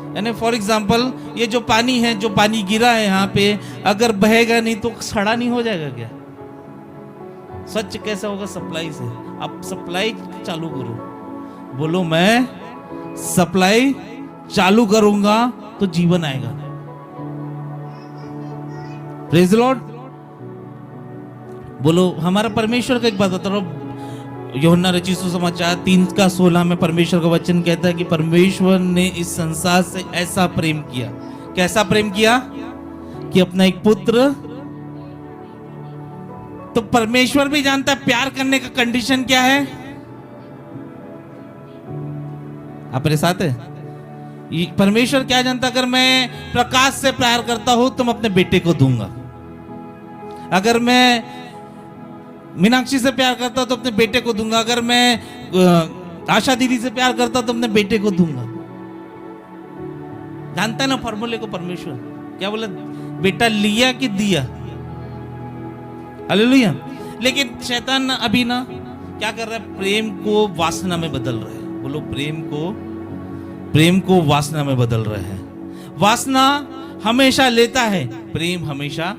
यानी फॉर एग्जाम्पल ये जो पानी है, जो पानी गिरा है यहाँ पे, अगर बहेगा नहीं तो सड़ा नहीं हो जाएगा क्या? स्वच्छ कैसे होगा? सप्लाई से। आप सप्लाई चालू करो। बोलो, मैं सप्लाई चालू करूंगा तो जीवन आएगा। Praise the Lord. बोलो, हमारा परमेश्वर का एक बात बता रहा हूं। यूहन्ना रचित सुसमाचार 3:16 में परमेश्वर का वचन कहता है कि परमेश्वर ने इस संसार से ऐसा प्रेम किया। कैसा प्रेम किया? कि अपना एक पुत्र। तो परमेश्वर भी जानता है प्यार करने का कंडीशन क्या है। आप मेरे साथ है? परमेश्वर क्या जानता? अगर मैं प्रकाश से प्यार करता हूं तो मैं अपने बेटे को दूंगा। अगर मैं मीनाक्षी से प्यार करता हूं तो अपने बेटे को दूंगा। अगर मैं आशा दीदी से प्यार करता हूं तो अपने बेटे को दूंगा। जानता है ना फॉर्मूले को परमेश्वर? क्या बोला? बेटा लिया कि दिया? हालेलुया। लेकिन शैतान अभी ना क्या कर रहा है? प्रेम को वासना में बदल रहा है। बोलो, प्रेम को वासना में बदल रहे हैं। वासना हमेशा लेता है, प्रेम हमेशा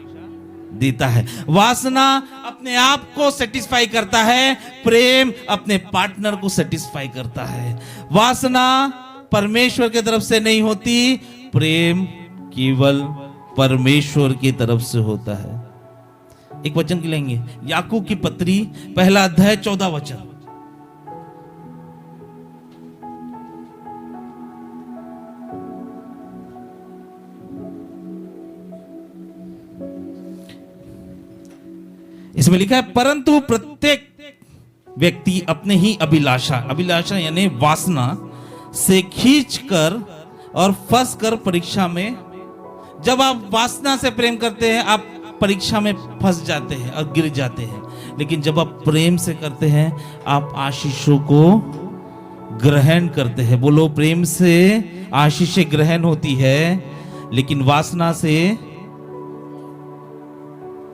देता है। वासना अपने आप को सेटिस्फाई करता है, प्रेम अपने पार्टनर को सेटिस्फाई करता है। वासना परमेश्वर की तरफ से नहीं होती, प्रेम केवल परमेश्वर की तरफ से होता है। एक वचन लेंगे, याकूब की पत्री 1 अध्याय 14 वचन। इसमें लिखा है, परंतु प्रत्येक व्यक्ति अपने ही अभिलाषा यानी वासना से खींचकर और फंस कर परीक्षा में। जब आप वासना से प्रेम करते हैं आप परीक्षा में फंस जाते हैं और गिर जाते हैं। लेकिन जब आप प्रेम से करते हैं आप आशीषों को ग्रहण करते हैं। बोलो, प्रेम से आशीषें ग्रहण होती है, लेकिन वासना से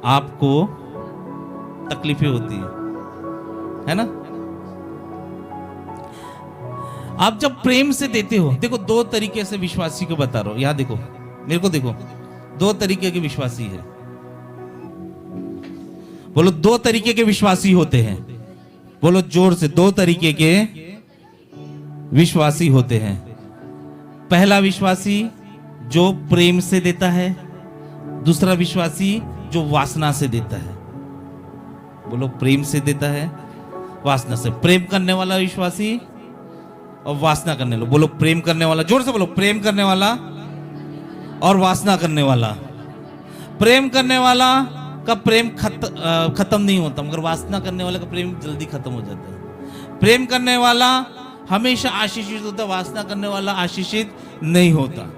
आपको तकलीफें होती है ना। आप जब प्रेम से देते हो, देखो दो तरीके से विश्वासी को बता रहा हूं, यहां देखो, मेरे को देखो, दो तरीके के विश्वासी है। बोलो दो तरीके के विश्वासी होते हैं। बोलो जोर से, दो तरीके के विश्वासी होते हैं। पहला विश्वासी जो प्रेम से देता है, दूसरा विश्वासी जो वासना से देता है। बोलो प्रेम से देता है, वासना से। प्रेम करने वाला विश्वासी और वासना करने वाला। बोलो प्रेम करने वाला, जोर से बोलो, प्रेम करने वाला और वासना करने वाला। प्रेम करने वाला का प्रेम खत्म नहीं होता, मगर वासना करने वाला का प्रेम जल्दी खत्म हो जाता है। प्रेम करने वाला हमेशा आशीषित होता है, वासना करने वाला आशीषित नहीं होता।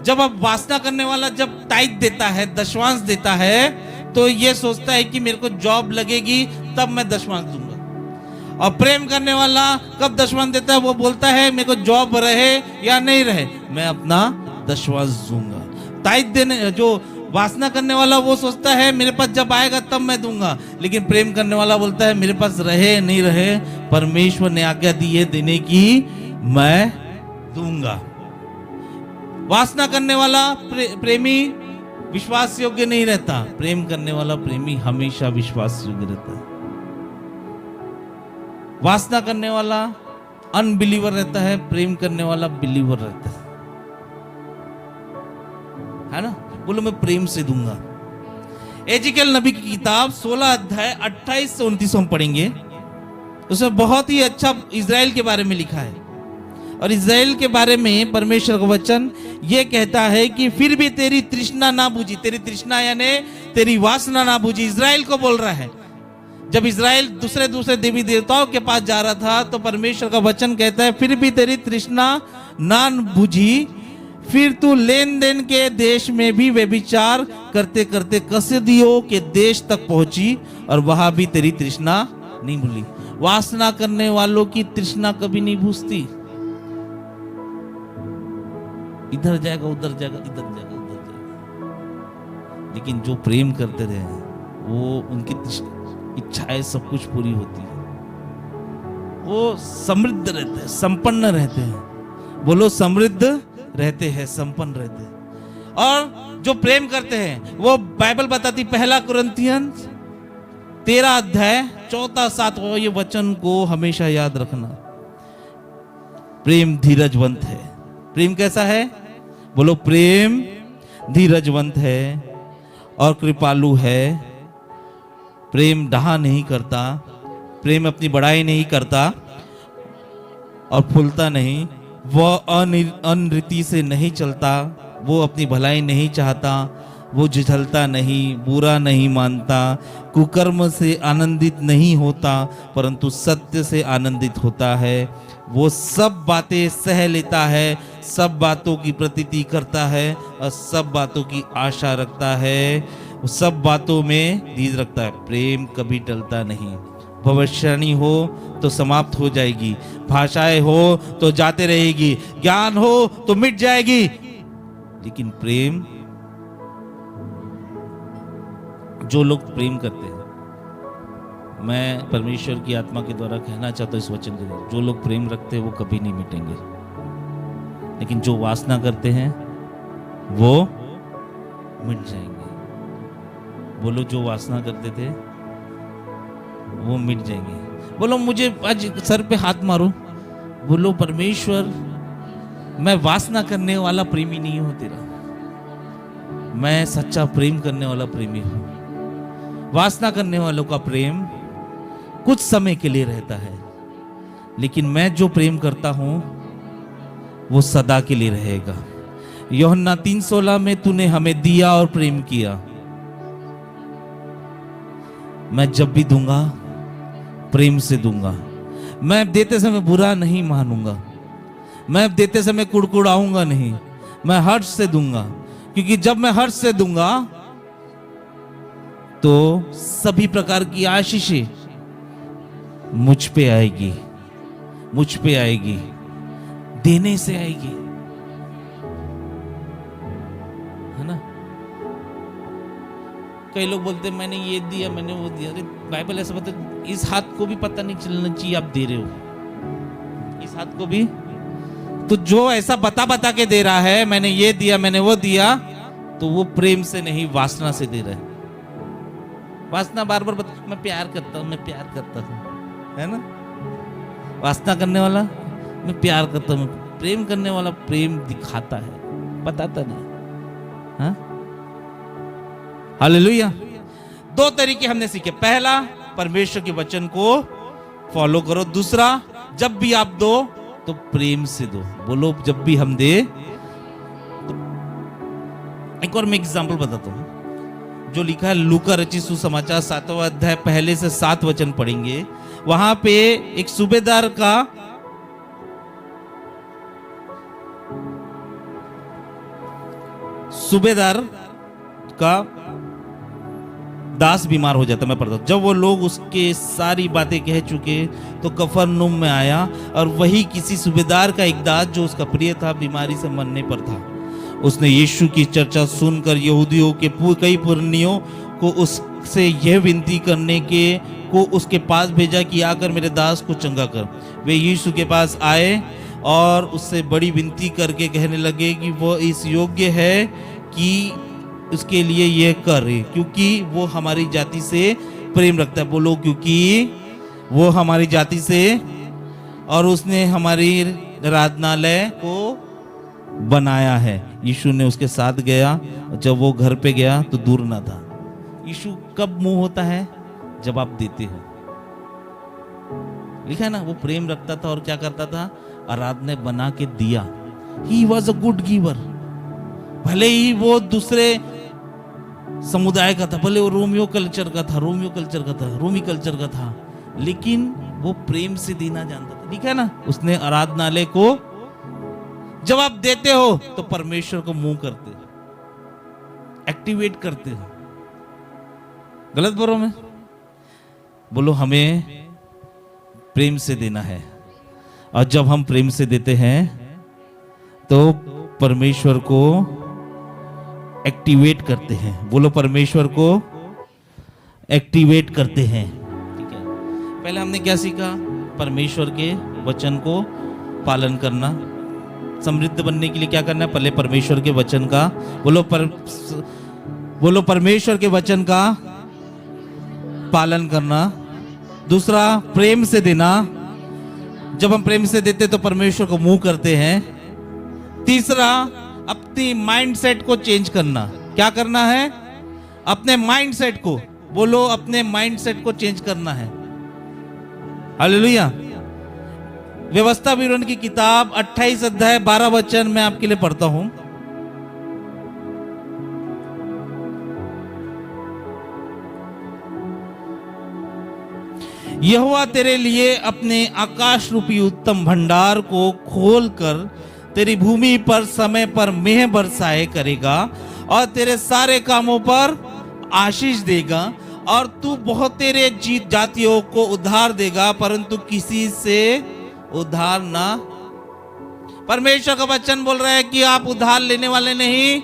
जब अब वासना करने वाला जब टाइट देता है, दशवांश देता है, तो ये सोचता है कि मेरे को जॉब लगेगी तब मैं दशवांश दूंगा। और प्रेम करने वाला कब दशवांश देता है? वो बोलता है मेरे को जॉब रहे या नहीं रहे, मैं अपना दशवांश दूंगा। टाइट देने, जो वासना करने वाला वो सोचता है मेरे पास जब आएगा तब मैं दूंगा, लेकिन प्रेम करने वाला बोलता है मेरे पास रहे नहीं रहे, परमेश्वर ने आज्ञा दी है देने की, मैं दूंगा। वासना करने वाला प्रेमी विश्वास योग्य नहीं रहता, प्रेम करने वाला प्रेमी हमेशा विश्वास योग्य रहता है। वासना करने वाला अनबिलीवर रहता है, प्रेम करने वाला बिलीवर रहता है ना। बोलो मैं प्रेम से दूंगा। एजिकेल नबी की किताब 16 अध्याय 28 से 29 हम पढ़ेंगे। उसमें बहुत ही अच्छा इजराइल के बारे में लिखा है, और इजराइल के बारे में परमेश्वर का वचन ये कहता है कि फिर भी तेरी तृष्णा ना बुझी। तेरी तृष्णा यानी तेरी वासना ना बुझी। इजराइल को बोल रहा है। जब इजराइल दूसरे दूसरे देवी देवताओं के पास जा रहा था, तो परमेश्वर का वचन कहता है फिर भी तेरी तृष्णा ना बुझी, फिर तू लेन देन के देश में भी व्यभिचार करते करते कसदियों के देश तक पहुंची, और वहां भी तेरी तृष्णा नहीं भूली। वासना करने वालों की तृष्णा कभी नहीं बुझती। इधर जाएगा, उधर जाएगा, इधर जाएगा, उधर जाएगा, लेकिन जो प्रेम करते रहे वो उनकी इच्छाएं सब कुछ पूरी होती है। वो समृद्ध रहते हैं, संपन्न रहते हैं। बोलो समृद्ध रहते हैं, संपन्न रहते हैं। और जो प्रेम करते हैं वो बाइबल बताती, पहला कुरिन्थियन 13 अध्याय 4-7 ये वचन को हमेशा याद रखना। प्रेम धीरजवंत है। प्रेम कैसा है? बोलो प्रेम धीरजवंत है और कृपालु है। प्रेम डहा नहीं करता, प्रेम अपनी बड़ाई नहीं करता और फूलता नहीं। वह अनरीति से नहीं चलता, वो अपनी भलाई नहीं चाहता, वो झिझलता नहीं, बुरा नहीं मानता, कुकर्म से आनंदित नहीं होता, परंतु सत्य से आनंदित होता है। वो सब बातें सह लेता है, सब बातों की प्रतीति करता है और सब बातों की आशा रखता है, वो सब बातों में धीरज रखता है। प्रेम कभी टलता नहीं। भविष्यवाणी हो तो समाप्त हो जाएगी, भाषाएं हो तो जाते रहेगी, ज्ञान हो तो मिट जाएगी, लेकिन प्रेम, जो लोग प्रेम करते हैं, मैं परमेश्वर की आत्मा के द्वारा कहना चाहता हूं इस वचन के द्वारा, जो लोग प्रेम रखते हैं वो कभी नहीं मिटेंगे, लेकिन जो वासना करते हैं वो मिट जाएंगे। बोलो जो वासना करते थे वो मिट जाएंगे। बोलो मुझे आज सर पे हाथ मारो, बोलो परमेश्वर मैं वासना करने वाला प्रेमी नहीं हूं तेरा, मैं सच्चा प्रेम करने वाला प्रेमी हूं। वासना करने वालों का प्रेम कुछ समय के लिए रहता है, लेकिन मैं जो प्रेम करता हूं वो सदा के लिए रहेगा। यूहन्ना 3:16 में तूने हमें दिया और प्रेम किया। मैं जब भी दूंगा प्रेम से दूंगा। मैं देते समय बुरा नहीं मानूंगा, मैं देते समय कुड़कुड़ाऊंगा नहीं, मैं हर्ष से दूंगा, क्योंकि जब मैं हर्ष से दूंगा तो सभी प्रकार की आशीषें मुझ पे आएगी, मुझ पे आएगी, देने से आएगी, है ना। कई लोग बोलते हैं मैंने ये दिया, मैंने वो दिया। अरे बाइबल ऐसा बता, इस हाथ को भी पता नहीं चलना चाहिए आप दे रहे हो, इस हाथ को भी। तो जो ऐसा बता बता के दे रहा है, मैंने ये दिया, मैंने वो दिया, तो वो प्रेम से नहीं, वासना से दे रहा है। वासना बार बार बता, मैं प्यार करता हूं, मैं प्यार करता हूं, है ना। वासना करने वाला मैं प्यार करता हूं, प्रेम करने वाला प्रेम दिखाता है, बताता नहीं। हाँ, हालेलुया। दो तरीके हमने सीखे। पहला, परमेश्वर के वचन को फॉलो करो। दूसरा, जब भी आप दो तो प्रेम से दो। बोलो, जब भी हम दे तो। एक और मैं एग्जांपल बताता हूं, जो लिखा है लूका रचित सुसमाचार 7वां अध्याय पहले से 7 वचन पढ़ेंगे। वहां पे एक सूबेदार का दास बीमार हो जाता। मैं पढ़ता हूं, जब वो लोग उसके सारी बातें कह चुके तो कफरनहूम में आया, और वही किसी सूबेदार का एक दास जो उसका प्रिय था, बीमारी से मरने पर था। उसने यीशु की चर्चा सुनकर यहूदियों के कई पुरनियों को उससे यह विनती करने को उसके पास भेजा कि आकर मेरे दास को चंगा कर। वे यीशु के पास आए और उससे बड़ी विनती करके कहने लगे कि वो इस योग्य है कि उसके लिए यह करे, क्योंकि वो हमारी जाति से प्रेम रखता है। बोलो, क्योंकि वो हमारी जाति से, और उसने हमारी आराधनालय को बनाया है। यीशु ने उसके साथ गया, जब वो घर पे गया तो दूर ना था। यीशु कब मुंह होता है? जब आप देते हो। लिखा है ना, वो प्रेम रखता था और क्या करता था? आराधना बना के दिया। He was a good giver. भले ही वो दूसरे समुदाय का था, भले वो रोमियो कल्चर का था, रोमी कल्चर का था, लेकिन वो प्रेम से देना जानता था। लिखा है ना, उसने आराधनालय को, जब आप देते हो तो परमेश्वर को मुंह करते हो, एक्टिवेट करते हो। गलत बोलो मैं? बोलो, हमें प्रेम से देना है, और जब हम प्रेम से देते हैं तो परमेश्वर को एक्टिवेट करते हैं। बोलो, परमेश्वर को एक्टिवेट करते हैं। ठीक है, पहले हमने क्या सीखा? परमेश्वर के वचन को पालन करना। समृद्ध बनने के लिए क्या करना है? पहले परमेश्वर के वचन का, बोलो परमेश्वर के वचन का पालन करना। दूसरा, प्रेम से देना। जब हम प्रेम से देते तो परमेश्वर को मुंह करते हैं। तीसरा, अपनी माइंडसेट को चेंज करना। क्या करना है? अपने माइंडसेट को, बोलो, अपने माइंडसेट को चेंज करना है। हालेलुया। व्यवस्था विवरण की किताब 28 अध्याय 12 वचन मैं आपके लिए पढ़ता हूं। यहोवा तेरे लिए अपने आकाश रूपी उत्तम भंडार को खोलकर तेरी भूमि पर समय पर मेह बरसाए करेगा, और तेरे सारे कामों पर आशीष देगा, और तू बहुत तेरे जातियों को उद्धार देगा, परंतु किसी से उद्धार ना। परमेश्वर का वचन बोल रहा है कि आप उद्धार लेने वाले नहीं,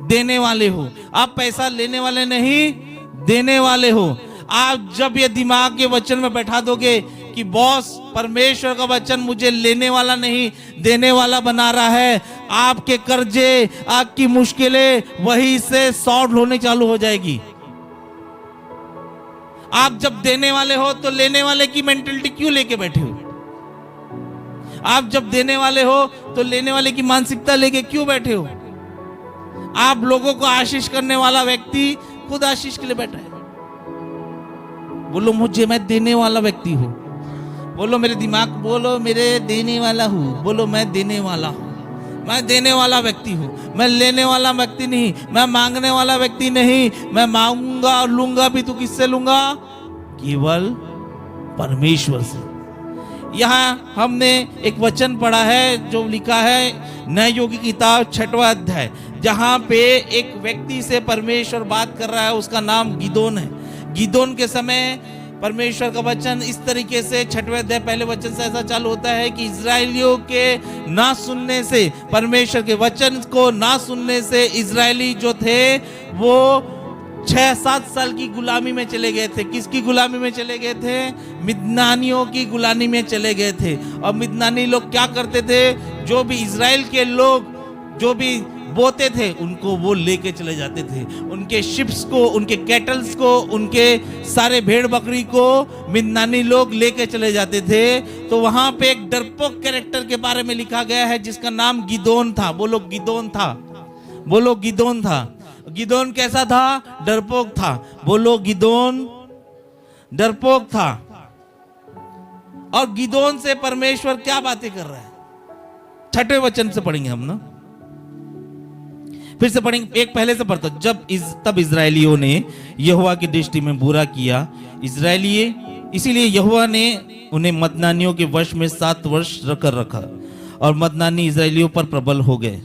देने वाले हो। आप पैसा लेने वाले नहीं, देने वाले हो। आप जब ये दिमाग के वचन में बैठा दोगे कि बॉस, परमेश्वर का वचन मुझे लेने वाला नहीं, देने वाला बना रहा है, आपके कर्जे, आपकी मुश्किलें वहीं से सॉल्व होने चालू हो जाएगी। आप जब देने वाले हो तो लेने वाले की मेंटलिटी क्यों लेके बैठे हो? आप जब देने वाले हो तो लेने वाले की मानसिकता लेके क्यों बैठे हो? आप लोगों को आशीष करने वाला व्यक्ति खुद आशीष के लिए बैठा है। बोलो, मुझे, मैं देने वाला व्यक्ति हूं। बोलो, मेरे दिमाग, बोलो, मेरे देने वाला हूं। बोलो, मैं देने वाला हूं। मैं देने वाला व्यक्ति हूं। मैं लेने वाला व्यक्ति नहीं, मैं मांगने वाला व्यक्ति नहीं। मैं मांगूंगा और लूंगा भी तो किससे लूंगा? केवल परमेश्वर से। यहाँ हमने एक वचन पढ़ा है जो लिखा है नए युग की किताब 6वां अध्याय, जहां पे एक व्यक्ति से परमेश्वर बात कर रहा है। उसका नाम गिदोन है। गिदोन के समय परमेश्वर का वचन इस तरीके से 6वें अध्याय पहले वचन से ऐसा चालू होता है कि इजरायलियों के ना सुनने से, परमेश्वर के वचन को ना सुनने से इजरायली जो थे वो 6-7 साल की गुलामी में चले गए थे। किसकी गुलामी में चले गए थे? मिद्यानियों की गुलामी में चले गए थे। और मिद्यानी लोग क्या करते थे? जो भी इजराइल के लोग जो भी बोते थे उनको वो लेके चले जाते थे। उनके शिप्स को, उनके कैटल्स को, उनके सारे भेड़ बकरी को मिद्यानी लोग लेके चले जाते थे। तो वहां पे एक डरपोक कैरेक्टर के बारे में लिखा गया है जिसका नाम गिदोन था। बोलो गिदोन था, बोलो गिदोन था। गिदोन कैसा था? डरपोक था। बोलो गिदोन डरपोक था। और गिदोन से परमेश्वर क्या बातें कर रहा है? 6ठे वचन से पढ़ेंगे हम ना, फिर से पढ़ेंगे, एक पहले से पढ़ता। तब इजरायलियों ने यहोवा की दृष्टि में बुरा किया, इसीलिए यहोवा ने उन्हें मदनानियों के वश में 7 वर्ष रखकर रखा और मदनानी इजरायलियों पर प्रबल हो गए।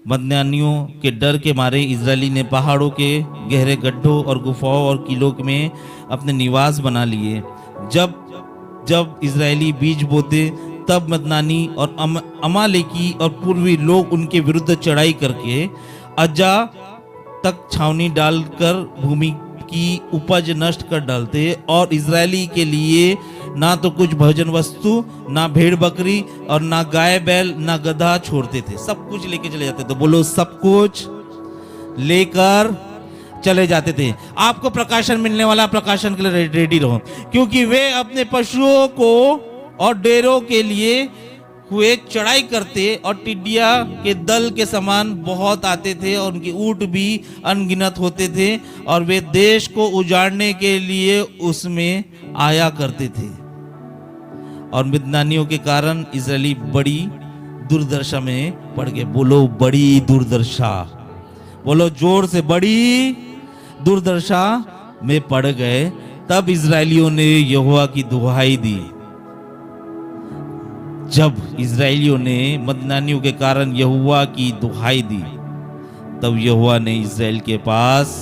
मदनानियों के डर के मारे इजरायली ने पहाड़ों के गहरे गड्ढों और गुफाओं और किलों में अपने निवास बना लिए। जब इजरायली बीज बोते तब मदनानी और अमालेकी और पूर्वी लोग उनके विरुद्ध चढ़ाई करके अज्जा तक छावनी डालकर भूमि की उपज नष्ट कर डालते और इजरायली के लिए ना तो कुछ भोजन वस्तु, ना भेड़ बकरी और ना गाय बैल, ना गधा छोड़ते थे। सब कुछ लेके चले जाते थे। बोलो सब कुछ लेकर चले जाते थे। आपको प्रकाशन मिलने वाला, प्रकाशन के लिए रेडी रहो, क्योंकि वे अपने पशुओं को और डेरों के लिए हुए चढ़ाई करते और टिड्डिया के दल के समान बहुत आते थे और उनके ऊंट भी अनगिनत होते थे और वे देश को उजाड़ने के लिए उसमें आया करते थे। और मिद्यानियों के कारण इजरायली बड़ी दुर्दशा में पड़ गए। बोलो बड़ी दुर्दशा, बोलो जोर से, बड़ी दुर्दशा में पड़ गए। तब इजरायलियों ने यहोवा की दुहाई दी। जब इजरायलियों ने मदनानियों के कारण यहोवा की दुहाई दी, तब यहोवा ने इजराइल के पास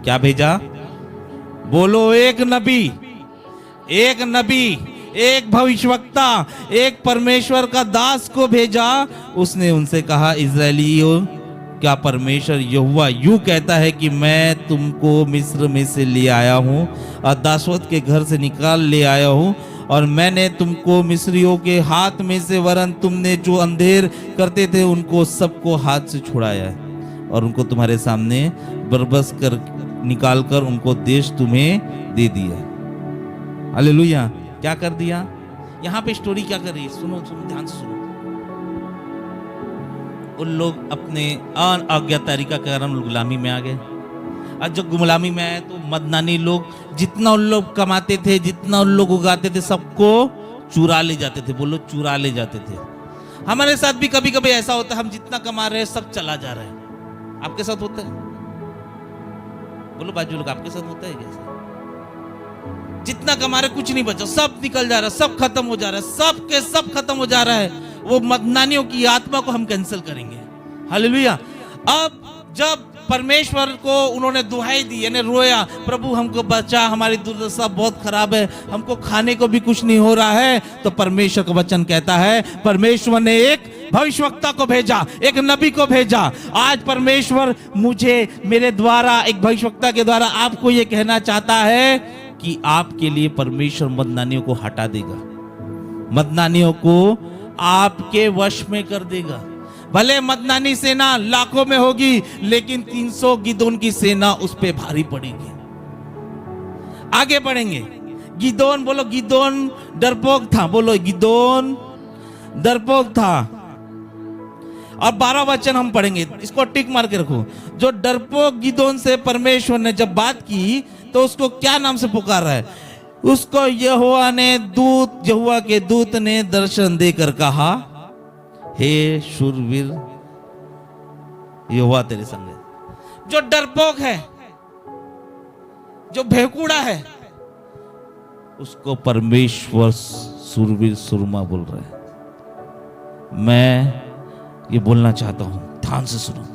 क्या भेजा? बोलो एक नबी, एक भविष्यवक्ता, एक परमेश्वर का दास को भेजा। उसने उनसे कहा, इजरायलियों, क्या परमेश्वर यहोवा यूं कहता है कि मैं तुमको मिस्र में से ले आया हूं और दासवत के घर से निकाल ले आया हूं, और मैंने तुमको मिस्रियों के हाथ में से, वरन तुमने जो अंधेर करते थे उनको सबको हाथ से छुड़ाया है और उनको तुम्हारे सामने बरबस कर निकाल कर उनको देश तुम्हें दे दिया। हालेलुया। क्या कर दिया? यहाँ पे स्टोरी क्या कर रही है? सुनो ध्यान से सुनो। उन लोग अपने अज्ञातारी का कारण गुलामी में आ गए। और जब गुलामी में आए तो मदनानी लोग जितना उन लोग कमाते थे, जितना उन लोग उगाते थे, सबको चुरा ले जाते थे। बोलो चुरा ले जाते थे। हमारे साथ भी कभी कभी ऐसा होता है, हम जितना कमा रहे हैं सब चला जा रहा है। आपके साथ होता है? बोलो बाजू लोग, आपके साथ होता है कैसे? जितना कमा रहे कुछ नहीं बचा, सब निकल जा रहा है, सब खत्म हो जा रहा है, सब के सब खत्म हो जा रहा है। वो मदनानियों की आत्मा को हम कैंसिल करेंगे। हालेलुया। अब जब परमेश्वर को उन्होंने दुहाई दी, यानी रोया, प्रभु हमको बचा, हमारी दुर्दशा बहुत खराब है, हमको खाने को भी कुछ नहीं हो रहा है, तो परमेश्वर का वचन कहता है, परमेश्वर ने एक भविष्यवक्ता को भेजा, एक नबी को भेजा। आज परमेश्वर मुझे, मेरे द्वारा, एक भविष्यवक्ता के द्वारा आपको ये कहना चाहता है कि आपके लिए परमेश्वर मदनानियों को हटा देगा, मदनानियों को आपके वश में कर देगा। भले मदनानी सेना लाखों में होगी, लेकिन 300 गिदोन की सेना उस पे भारी पड़ेगी। आगे बढ़ेंगे। गिदोन, बोलो गिदोन डरपोक था। बोलो गिदोन डरपोक था। और 12 वचन हम पढ़ेंगे, इसको टिक मार के रखो। जो डरपोक गिदोन से परमेश्वर ने जब बात की तो उसको क्या नाम से पुकारा है? उसको यहोवा के दूत ने दर्शन देकर कहा, हे शूरवीर, यहोवा तेरे संग है। जो डरपोक है, जो भेकुड़ा है, उसको परमेश्वर शूरवीर, सुरमा बोल रहा है। मैं ये बोलना चाहता हूं, ध्यान से सुनो।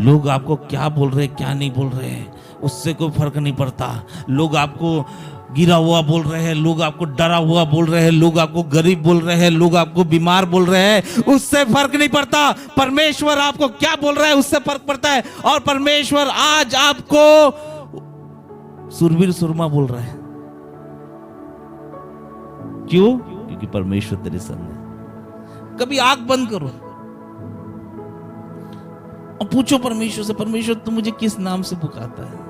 लोग आपको क्या बोल रहे हैं, क्या नहीं बोल रहे हैं, उससे कोई फर्क नहीं पड़ता। लोग आपको गिरा हुआ बोल रहे हैं, लोग आपको डरा हुआ बोल रहे हैं, लोग आपको गरीब बोल रहे हैं, लोग आपको बीमार बोल रहे हैं, उससे फर्क नहीं पड़ता। परमेश्वर आपको क्या बोल रहा है उससे फर्क पड़ता है। और परमेश्वर आज आपको सुरवीर सुरमा बोल रहा है। क्यों? क्योंकि परमेश्वर तेरे संग है। कभी आंख बंद करो और पूछो परमेश्वर से, परमेश्वर तू मुझे किस नाम से पुकारता है?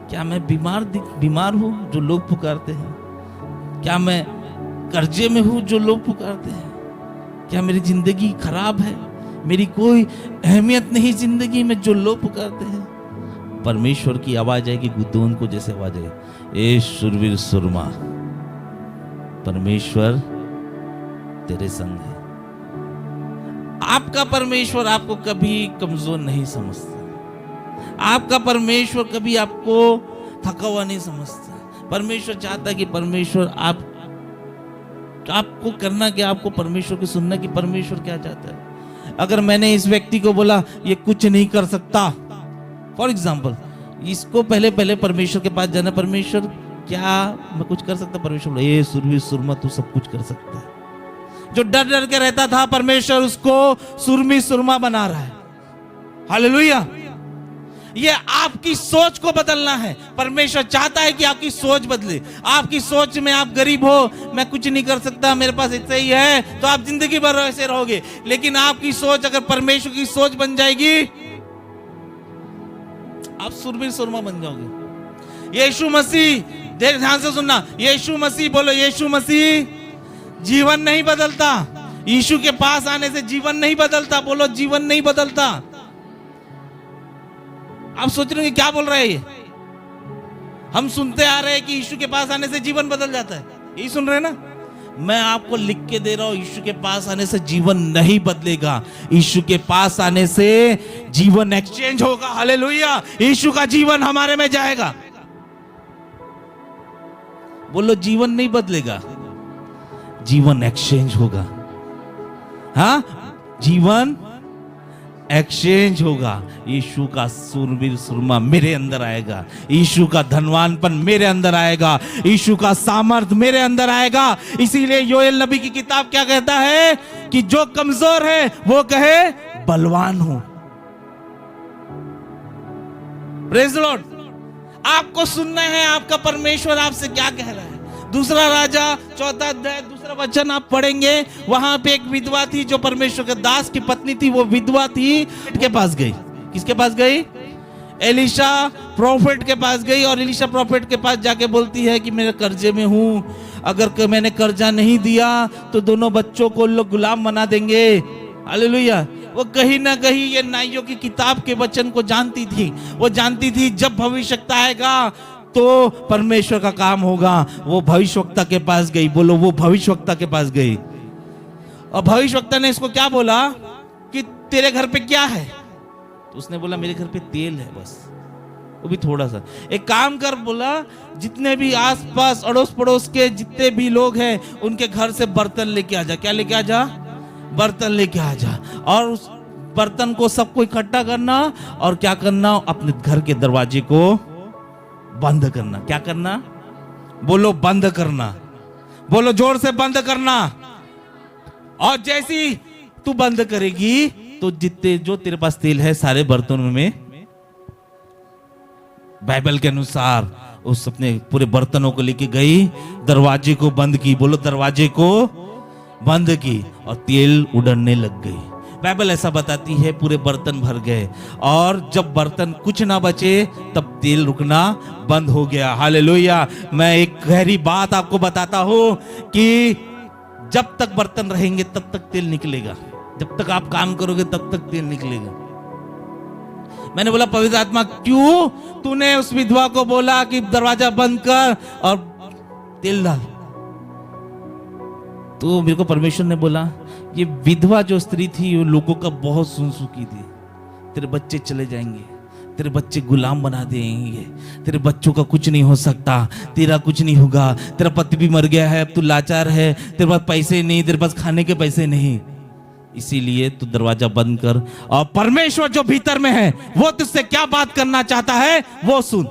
क्या मैं बीमार हूं जो लोग पुकारते हैं? क्या मैं कर्जे में हूं जो लोग पुकारते हैं? क्या मेरी जिंदगी खराब है, मेरी कोई अहमियत नहीं जिंदगी में जो लोग पुकारते हैं? परमेश्वर की आवाज आएगी गुद्दोन को जैसे आवाज है, ए सुरवीर सुरमा, परमेश्वर तेरे संग है। आपका परमेश्वर आपको कभी कमजोर नहीं समझता। आपका परमेश्वर कभी आपको थका हुआ नहीं समझता। परमेश्वर चाहता है कि परमेश्वर आपको करना क्या, आपको परमेश्वर की सुनना कि परमेश्वर क्या चाहता है। अगर मैंने इस व्यक्ति को बोला ये कुछ नहीं कर सकता, फॉर एग्जाम्पल, इसको पहले परमेश्वर के पास जाना, परमेश्वर क्या मैं कुछ कर सकता? परमेश्वर बोला ये सुरवीर सुरमा तू सब कुछ कर सकता है। जो डर डर के रहता था, परमेश्वर उसको सुरवीर सुरमा बना रहा है। हालेलुया। ये आपकी सोच को बदलना है। परमेश्वर चाहता है कि आपकी सोच बदले। आपकी सोच में आप गरीब हो, मैं कुछ नहीं कर सकता, मेरे पास इतना ही है, तो आप जिंदगी भर ऐसे रहोगे। लेकिन आपकी सोच अगर परमेश्वर की सोच बन जाएगी, आप सुरवीर सुरमा बन जाओगे। यीशु मसीह, देर ध्यान से सुनना, यीशु मसीह, बोलो यीशु मसीह जीवन नहीं बदलता। यीशु के पास आने से जीवन नहीं बदलता। बोलो जीवन नहीं बदलता। आप सोच रहे हो क्या बोल रहे हैं ये? हम सुनते आ रहे हैं कि यीशु के पास आने से जीवन बदल जाता है, यही सुन रहे हैं ना? मैं आपको लिख के दे रहा हूं, यीशु के पास आने से जीवन नहीं बदलेगा। यीशु के पास आने से जीवन एक्सचेंज होगा। हालेलुया। यीशु का जीवन हमारे में जाएगा। बोलो जीवन नहीं बदलेगा, जीवन एक्सचेंज होगा। हाँ, जीवन एक्सचेंज होगा। यीशु का सुरवीर सुरमा मेरे अंदर आएगा। यीशु का धनवानपन मेरे अंदर आएगा। यीशु का सामर्थ मेरे अंदर आएगा। इसीलिए योएल नबी की किताब क्या कहता है कि जो कमजोर है वो कहे बलवान हूं। Praise the Lord. आपको सुनना है आपका परमेश्वर आपसे क्या कह रहा है। दूसरा राजा 4 अध्याय 2 वचन आप पढ़ेंगे, वहां पे एक विधवा थी जो परमेश्वर के दास की पत्नी थी। वो विधवा थी, के पास गई। किसके पास गई? एलिशा प्रॉफिट के पास गई। और एलिशा प्रॉफिट के पास जाके बोलती है कि मेरे कर्जे में हूं, अगर मैंने कर्जा नहीं दिया तो दोनों बच्चों को लोग गुलाम बना देंगे। हालेलुया। वो कहीं ना कहीं ये नाइयों की किताब के वचन को जानती थी। वो जानती थी जब भविष्यवक्ता आएगा तो परमेश्वर का काम होगा। वो भविष्यवक्ता के पास गई। बोलो वो भविष्यवक्ता के पास गई। और भविष्यवक्ता ने इसको क्या बोला कि तेरे घर पे क्या है? तो उसने बोला मेरे घर पे तेल है बस, वो भी थोड़ा सा। एक काम कर, बोला जितने भी आसपास अड़ोस पड़ोस के जितने भी लोग हैं उनके घर से बर्तन लेके आ जा। क्या लेके आ जा? बर्तन लेके आ जा। और उस बर्तन को सबको इकट्ठा करना और क्या करना? अपने घर के दरवाजे को बंद करना। क्या करना? बोलो बंद करना। बोलो जोर से बंद करना। और जैसी तू बंद करेगी तो जितने जो तेरे पास तेल है सारे बर्तनों में, बाइबल के अनुसार उस अपने पूरे बर्तनों को लेके गई, दरवाजे को बंद की। बोलो दरवाजे को बंद की और तेल उड़ने लग गई। बाइबल ऐसा बताती है पूरे बर्तन भर गए और जब बर्तन कुछ ना बचे तब तेल रुकना बंद हो गया। हालेलुया। मैं एक गहरी बात आपको बताता हूं कि जब तक बर्तन रहेंगे तब तक तेल निकलेगा। जब तक आप काम करोगे तब तक तेल निकलेगा। मैंने बोला पवित्र आत्मा क्यों तूने उस विधवा को बोला कि दरवाजा बंद कर और तेल डाल? तो मेरे को परमेश्वर ने बोला ये विधवा जो स्त्री थी वो लोगों का बहुत सुन सुकी थी। तेरे बच्चे चले जाएंगे, तेरे बच्चे गुलाम बना देंगे, तेरे बच्चों का कुछ नहीं हो सकता, तेरा कुछ नहीं होगा, तेरा पति भी मर गया है, अब तू लाचार है, तेरे पास पैसे नहीं, तेरे पास खाने के पैसे नहीं, इसीलिए तू दरवाजा बंद कर और परमेश्वर जो भीतर में है वो तुझसे क्या बात करना चाहता है वो सुन।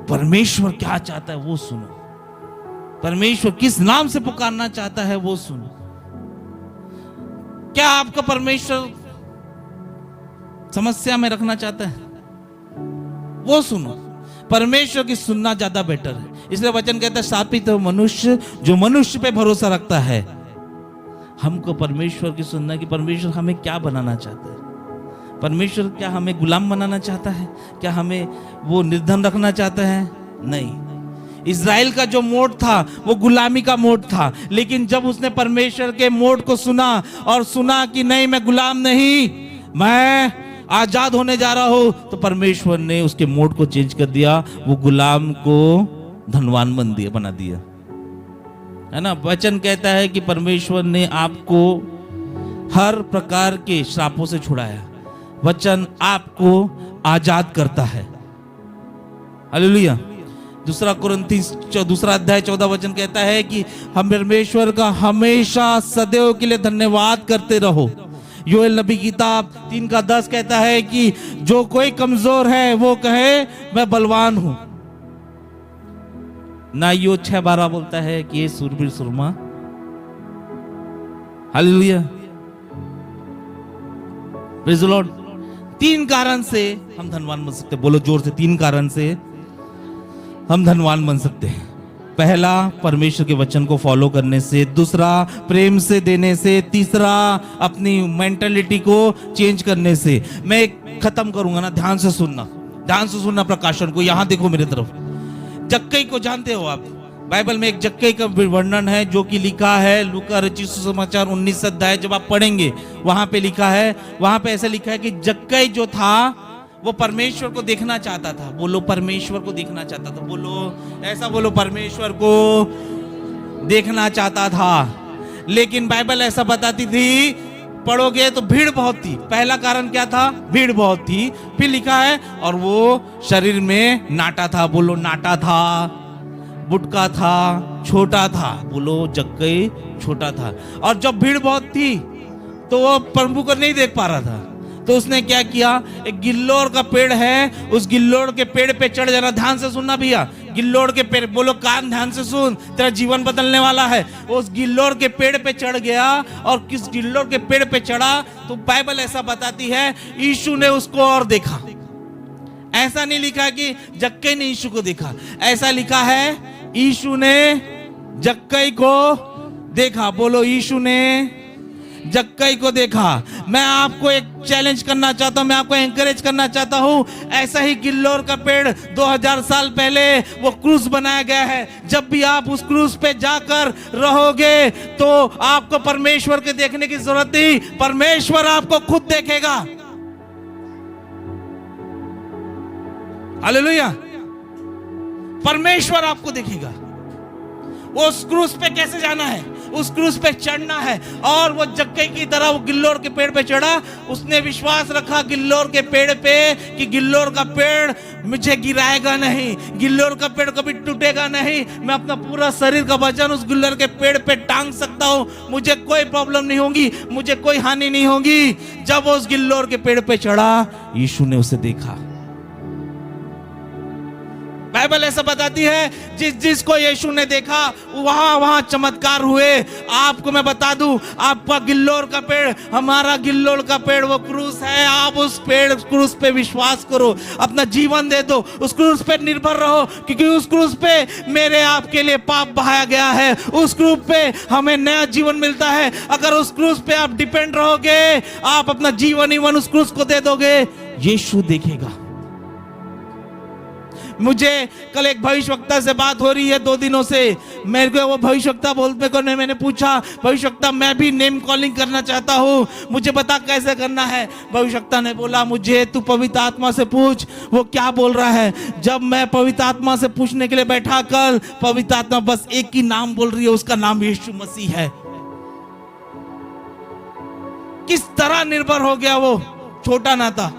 परमेश्वर क्या चाहता है वो सुनो, परमेश्वर किस नाम से पुकारना चाहता है वो सुनो। क्या आपका परमेश्वर समस्या में रखना चाहता है वो सुनो। परमेश्वर की सुनना ज्यादा बेटर है। इसलिए वचन कहता है शापित है मनुष्य जो मनुष्य पे भरोसा रखता है। हमको परमेश्वर की सुनना कि परमेश्वर हमें क्या बनाना चाहता है। परमेश्वर क्या हमें गुलाम बनाना चाहता है? क्या हमें वो निर्धन रखना चाहता है? नहीं। इज़राइल का जो मोड था वो गुलामी का मोड था, लेकिन जब उसने परमेश्वर के मोड को सुना और सुना कि नहीं मैं गुलाम नहीं, मैं आजाद होने जा रहा हूं, तो परमेश्वर ने उसके मोड को चेंज कर दिया। वो गुलाम को धनवान बना दिया, है ना। वचन कहता है कि परमेश्वर ने आपको हर प्रकार के श्रापों से छुड़ाया। वचन आपको आजाद करता है। हालेलुया। दूसरा कुरिन्थियों 2 अध्याय 14 वचन कहता है कि हम परमेश्वर का हमेशा सदैव के लिए धन्यवाद करते रहो। योएल नबी की किताब 3:10 कहता है कि जो कोई कमजोर है वो कहे मैं बलवान हूं। ना यो 6:12 बोलता है कि ये सूरबीर सुरमा। Hallelujah, praise the lord. 3 कारण से हम धनवान बन सकते हैं। बोलो जोर से, 3 कारण से हम धनवान बन सकते हैं। पहला, परमेश्वर के वचन को फॉलो करने से। दूसरा, प्रेम से देने से। तीसरा, अपनी मेंटालिटी को चेंज करने से। मैं खत्म करूंगा ना, ध्यान से सुनना प्रकाशन को। यहां देखो मेरी तरफ। जक्कई को जानते हो आप? बाइबल में एक जक्कई का वर्णन है जो कि लिखा है लूका रचित सुसमाचार 19 अध्याय। जब आप पढ़ेंगे वहां पे लिखा है, वहां पे ऐसा लिखा है कि जक्कई जो था वो परमेश्वर को देखना चाहता था। बोलो परमेश्वर को देखना चाहता था। बोलो ऐसा बोलो, परमेश्वर को देखना चाहता था। लेकिन बाइबल ऐसा बताती थी, पढ़ोगे तो भीड़ बहुत थी। पहला कारण क्या था? भीड़ बहुत थी। फिर लिखा है और वो शरीर में नाटा था। बोलो नाटा था, बुटका था, छोटा था। बोलो जक्कई छोटा था। और जब भीड़ बहुत थी तो वो प्रभु को नहीं देख पा रहा था, तो उसने क्या किया, एक गिल्लोर का पेड़ है, उस गिल्लोर के पेड़ पे चढ़ जाना। ध्यान से सुनना भैया, गिल्लोर के पेड़, बोलो कान ध्यान से सुन, तेरा जीवन बदलने वाला है। उस गिल्लोर के पेड़ पे चढ़ गया, और किस गिल्लोर के पेड़ पे चढ़ा तो बाइबल ऐसा बताती है यीशु ने उसको और देखा। ऐसा नहीं लिखा कि जक्कई ने यीशु को देखा, ऐसा लिखा है यीशु ने जक्कई को देखा। बोलो यीशु ने जक्कई को देखा। मैं आपको एक चैलेंज करना चाहता हूं, मैं आपको एनकरेज करना चाहता हूं। ऐसा ही गिल्लोर का पेड़ 2000 साल पहले वो क्रूस बनाया गया है। जब भी आप उस क्रूस पे जाकर रहोगे तो आपको परमेश्वर के देखने की जरूरत नहीं, परमेश्वर आपको खुद देखेगा। हालेलुया। परमेश्वर आपको देखेगा। उस क्रूस पे कैसे जाना है, उस क्रूस पे चढ़ना है। और वो जक्कई की तरह वो गिल्लोर के पेड़ पे चढ़ा। उसने विश्वास रखा गिल्लोर के पेड़ पे कि गिल्लोर का पेड़ मुझे गिराएगा नहीं, गिल्लोर का पेड़ कभी टूटेगा नहीं। मैं अपना पूरा शरीर का वजन उस गिल्लोर के पेड़ पे टांग सकता हूं, मुझे कोई प्रॉब्लम नहीं होगी, मुझे कोई हानि नहीं होगी। जब वो उस गिल्लोर के पेड़ पे चढ़ा, यीशु ने उसे देखा। बाइबल ऐसा बताती है जिसको यीशु ने देखा वहां चमत्कार हुए। आपको मैं बता दूं, आपका गिल्लोर का पेड़, हमारा गिल्लोर का पेड़ वो क्रूस है। आप उस पेड़ क्रूस पे विश्वास करो, अपना जीवन दे दो, उस क्रूस पे निर्भर रहो, क्योंकि उस क्रूस पे मेरे आपके लिए पाप बहाया गया है। उस क्रूस पे हमें नया जीवन मिलता है। अगर उस क्रूस पे आप डिपेंड रहोगे, आप अपना जीवन उस क्रूस को दे दोगे, यीशु देखेगा। मुझे कल एक भविष्यवक्ता से बात हो रही है 2 दिनों से। मेरे को वो भविष्यवक्ता बोलते को मैंने पूछा, भविष्यवक्ता मैं भी नेम कॉलिंग करना चाहता हूँ, मुझे बता कैसे करना है। भविष्यवक्ता ने बोला मुझे तू पवित्र आत्मा से पूछ वो क्या बोल रहा है। जब मैं पवित्र आत्मा से पूछने के लिए बैठा कल, पवित्र आत्मा बस एक ही नाम बोल रही है, उसका नाम यीशु मसीह है। किस तरह निर्भर हो गया वो छोटा नाता।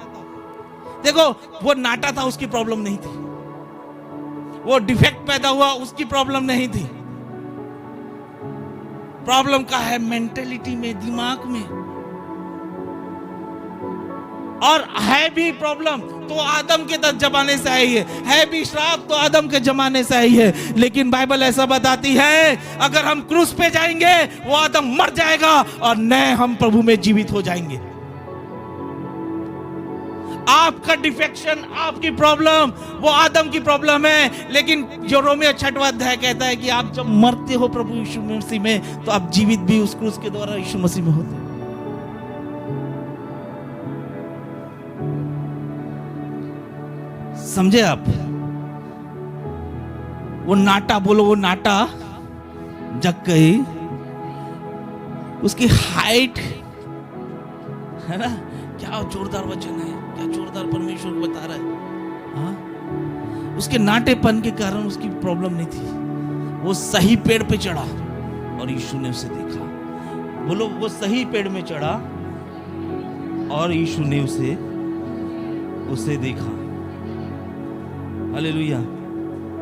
देखो वो नाटा था, उसकी प्रॉब्लम नहीं थी, वो डिफेक्ट पैदा हुआ, उसकी प्रॉब्लम नहीं थी। प्रॉब्लम का है मेंटेलिटी में, दिमाग में। और है भी प्रॉब्लम तो आदम के जमाने से आई है भी श्राप तो आदम के जमाने से आई है। लेकिन बाइबल ऐसा बताती है अगर हम क्रूस पे जाएंगे वो आदम मर जाएगा और नए हम प्रभु में जीवित हो जाएंगे। आपका डिफेक्शन, आपकी प्रॉब्लम वो आदम की प्रॉब्लम है, लेकिन जो रोमियो 6वां अध्याय कहता है कि आप जब मरते हो प्रभु यीशु मसीह में तो आप जीवित भी उस क्रूस के द्वारा यीशु मसीह में होते हो। समझे आप? वो नाटा, बोलो वो नाटा जग गई, उसकी हाइट है ना, क्या जोरदार वचन है, क्या जोरदार परमेश्वर को बता रहा है। हाँ, उसके नाटेपन के कारण उसकी प्रॉब्लम नहीं थी। वो सही पेड़ पे चढ़ा और यीशु ने उसे देखा। बोलो वो सही पेड़ में चढ़ा और यीशु ने उसे देखा। हालेलुया।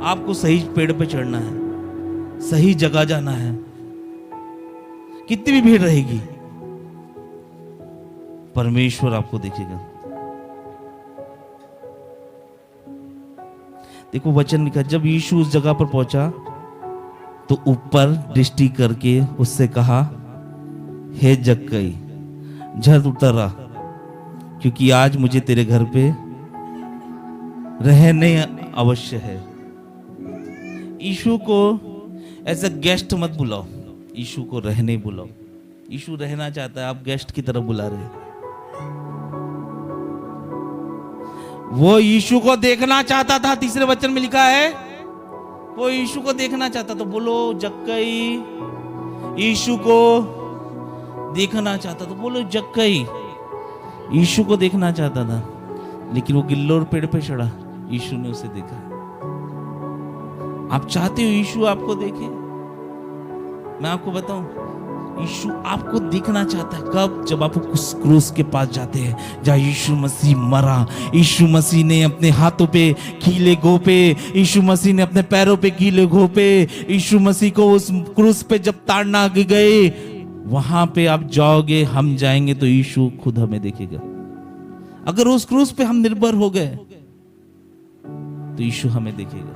आपको सही पेड़ पे चढ़ना है, सही जगह जाना है। कितनी भी भीड़ रहेगी परमेश्वर आपको देखेगा। देखो वचन लिखा, जब यीशु उस जगह पर पहुंचा तो ऊपर दृष्टि करके उससे कहा, हे जक्कई झट उतर आ, क्योंकि आज मुझे तेरे घर पे रहने अवश्य है। यीशु को ऐसा गेस्ट मत बुलाओ, यीशु को रहने बुलाओ। यीशु रहना चाहता है, आप गेस्ट की तरफ बुला रहे हैं। वो यीशु को देखना चाहता था, तीसरे वचन में लिखा है वो यीशु को देखना चाहता। तो बोलो जक्कई यीशु को देखना चाहता, तो बोलो जक्कई यीशु को देखना चाहता था। लेकिन वो गिल्लोर पेड़ पे चढ़ा, यीशु ने उसे देखा। आप चाहते हो यीशु आपको देखे? मैं आपको बताऊं, यीशु आपको देखना चाहता है। कब? जब आप उस क्रूस के पास जाते हैं जहाँ यीशु मसीह मरा। यीशु मसीह ने अपने हाथों पे कीले घोंपे, यीशु मसीह ने अपने पैरों पे कीले घोंपे। यीशु मसीह को उस क्रूस पे जब ताड़ना गए, वहां पे आप जाओगे, हम जाएंगे तो यीशु खुद हमें देखेगा। अगर उस क्रूस पे हम निर्भर हो गए तो यीशु हमें देखेगा।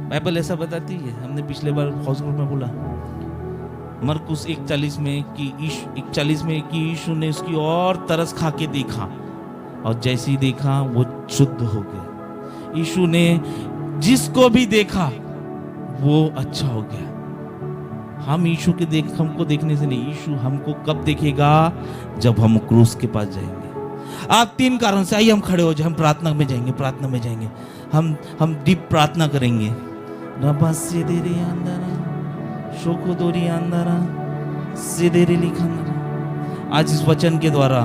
बाइबल ऐसा बताती है, हमने पिछले बार हाउस ग्रुप में बोला मरकुस 1:40 में कि यीशु ने उसकी और तरस खा के देखा और जैसे ही देखा वो शुद्ध हो गया। यीशु ने जिसको भी देखा वो अच्छा हो गया। हम यीशु के हमको देखने से नहीं, यीशु हमको कब देखेगा? जब हम क्रूस के पास जाएंगे। आप 3 कारण से, आइए हम खड़े हो जाए, हम प्रार्थना में जाएंगे। हम डीप प्रार्थना करेंगे। रबा सिदेरी अंदरा शोकोदोरी अंदरा सिदेरी लिखना। आज इस वचन के द्वारा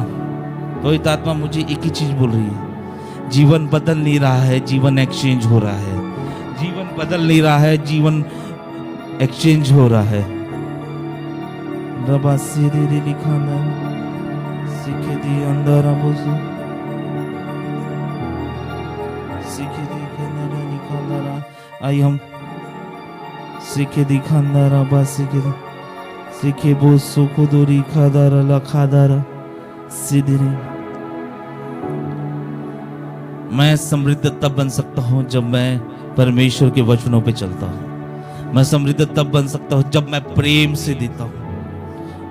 पवित्र आत्मा मुझे एक ही चीज बोल रही है, जीवन बदल नहीं रहा है, जीवन एक्सचेंज हो रहा है। जीवन बदल नहीं रहा है, जीवन एक्सचेंज हो रहा है। रबा सिदेरी लिखना सीखे दी अंदर बोझो सीखे दी खंदरा निखंदरा। आई हम सीखे दी खंदरा बा सीखे बो सुखो दोरी खादारा लखादारा सिदरी। मैं समृद्ध तब बन सकता हूं जब मैं परमेश्वर के वचनों पे चलता हूं। मैं समृद्ध तब बन सकता हूं जब मैं प्रेम से देता हूं।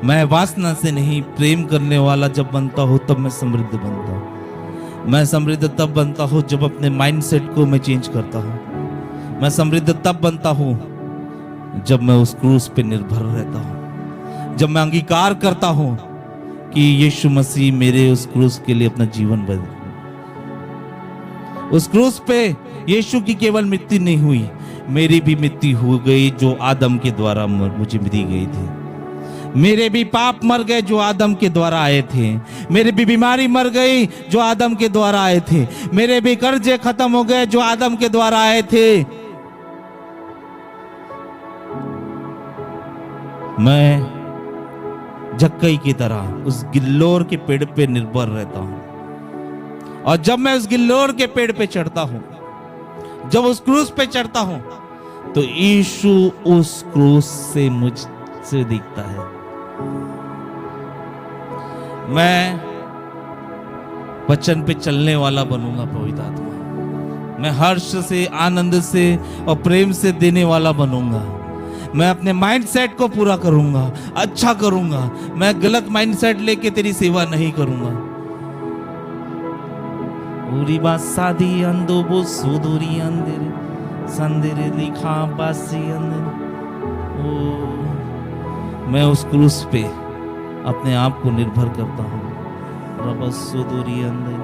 मैं वासना से नहीं, प्रेम करने वाला जब बनता हूं तब मैं समृद्ध बनता हूं। मैं समृद्ध तब बनता हूं जब अपने माइंडसेट को मैं चेंज करता हूं। मैं समृद्ध तब बनता हूं जब मैं उस क्रूस पे निर्भर रहता हूं, जब मैं अंगीकार करता हूं कि यीशु मसीह मेरे उस क्रूस के लिए अपना जीवन बदल। उस क्रूस पे यीशु की केवल मृत्यु नहीं हुई, मेरी भी मृत्यु हो गई जो आदम के द्वारा मुझे दी गई थी। मेरे भी पाप मर गए जो आदम के द्वारा आए थे। मेरे भी बीमारी मर गई जो आदम के द्वारा आए थे। मेरे भी कर्जे खत्म हो गए जो आदम के द्वारा आए थे। मैं जक्कई की तरह उस गिल्लोर के पेड़ पे निर्भर रहता हूं। और जब मैं उस गिल्लोर के पेड़ पे चढ़ता हूं, जब उस क्रूस पे चढ़ता हूं, तो यीशु उस क्रूस से मुझसे दिखता है। मैं वचन पे चलने वाला बनूंगा पवित्र आत्मा। मैं हर्ष से, आनंद से और प्रेम से देने वाला बनूंगा। मैं अपने माइंडसेट को पूरा करूंगा, अच्छा करूंगा। मैं गलत माइंडसेट लेके तेरी सेवा नहीं करूंगा। उरी बात सादी अंदो बो सुदूरी अंधेरे संदेरे लिखा बासी अंधेरे। मैं उस क्रूस पे अपने आप को निर्भर करता हूँ। रब सुदूरी अंधेरे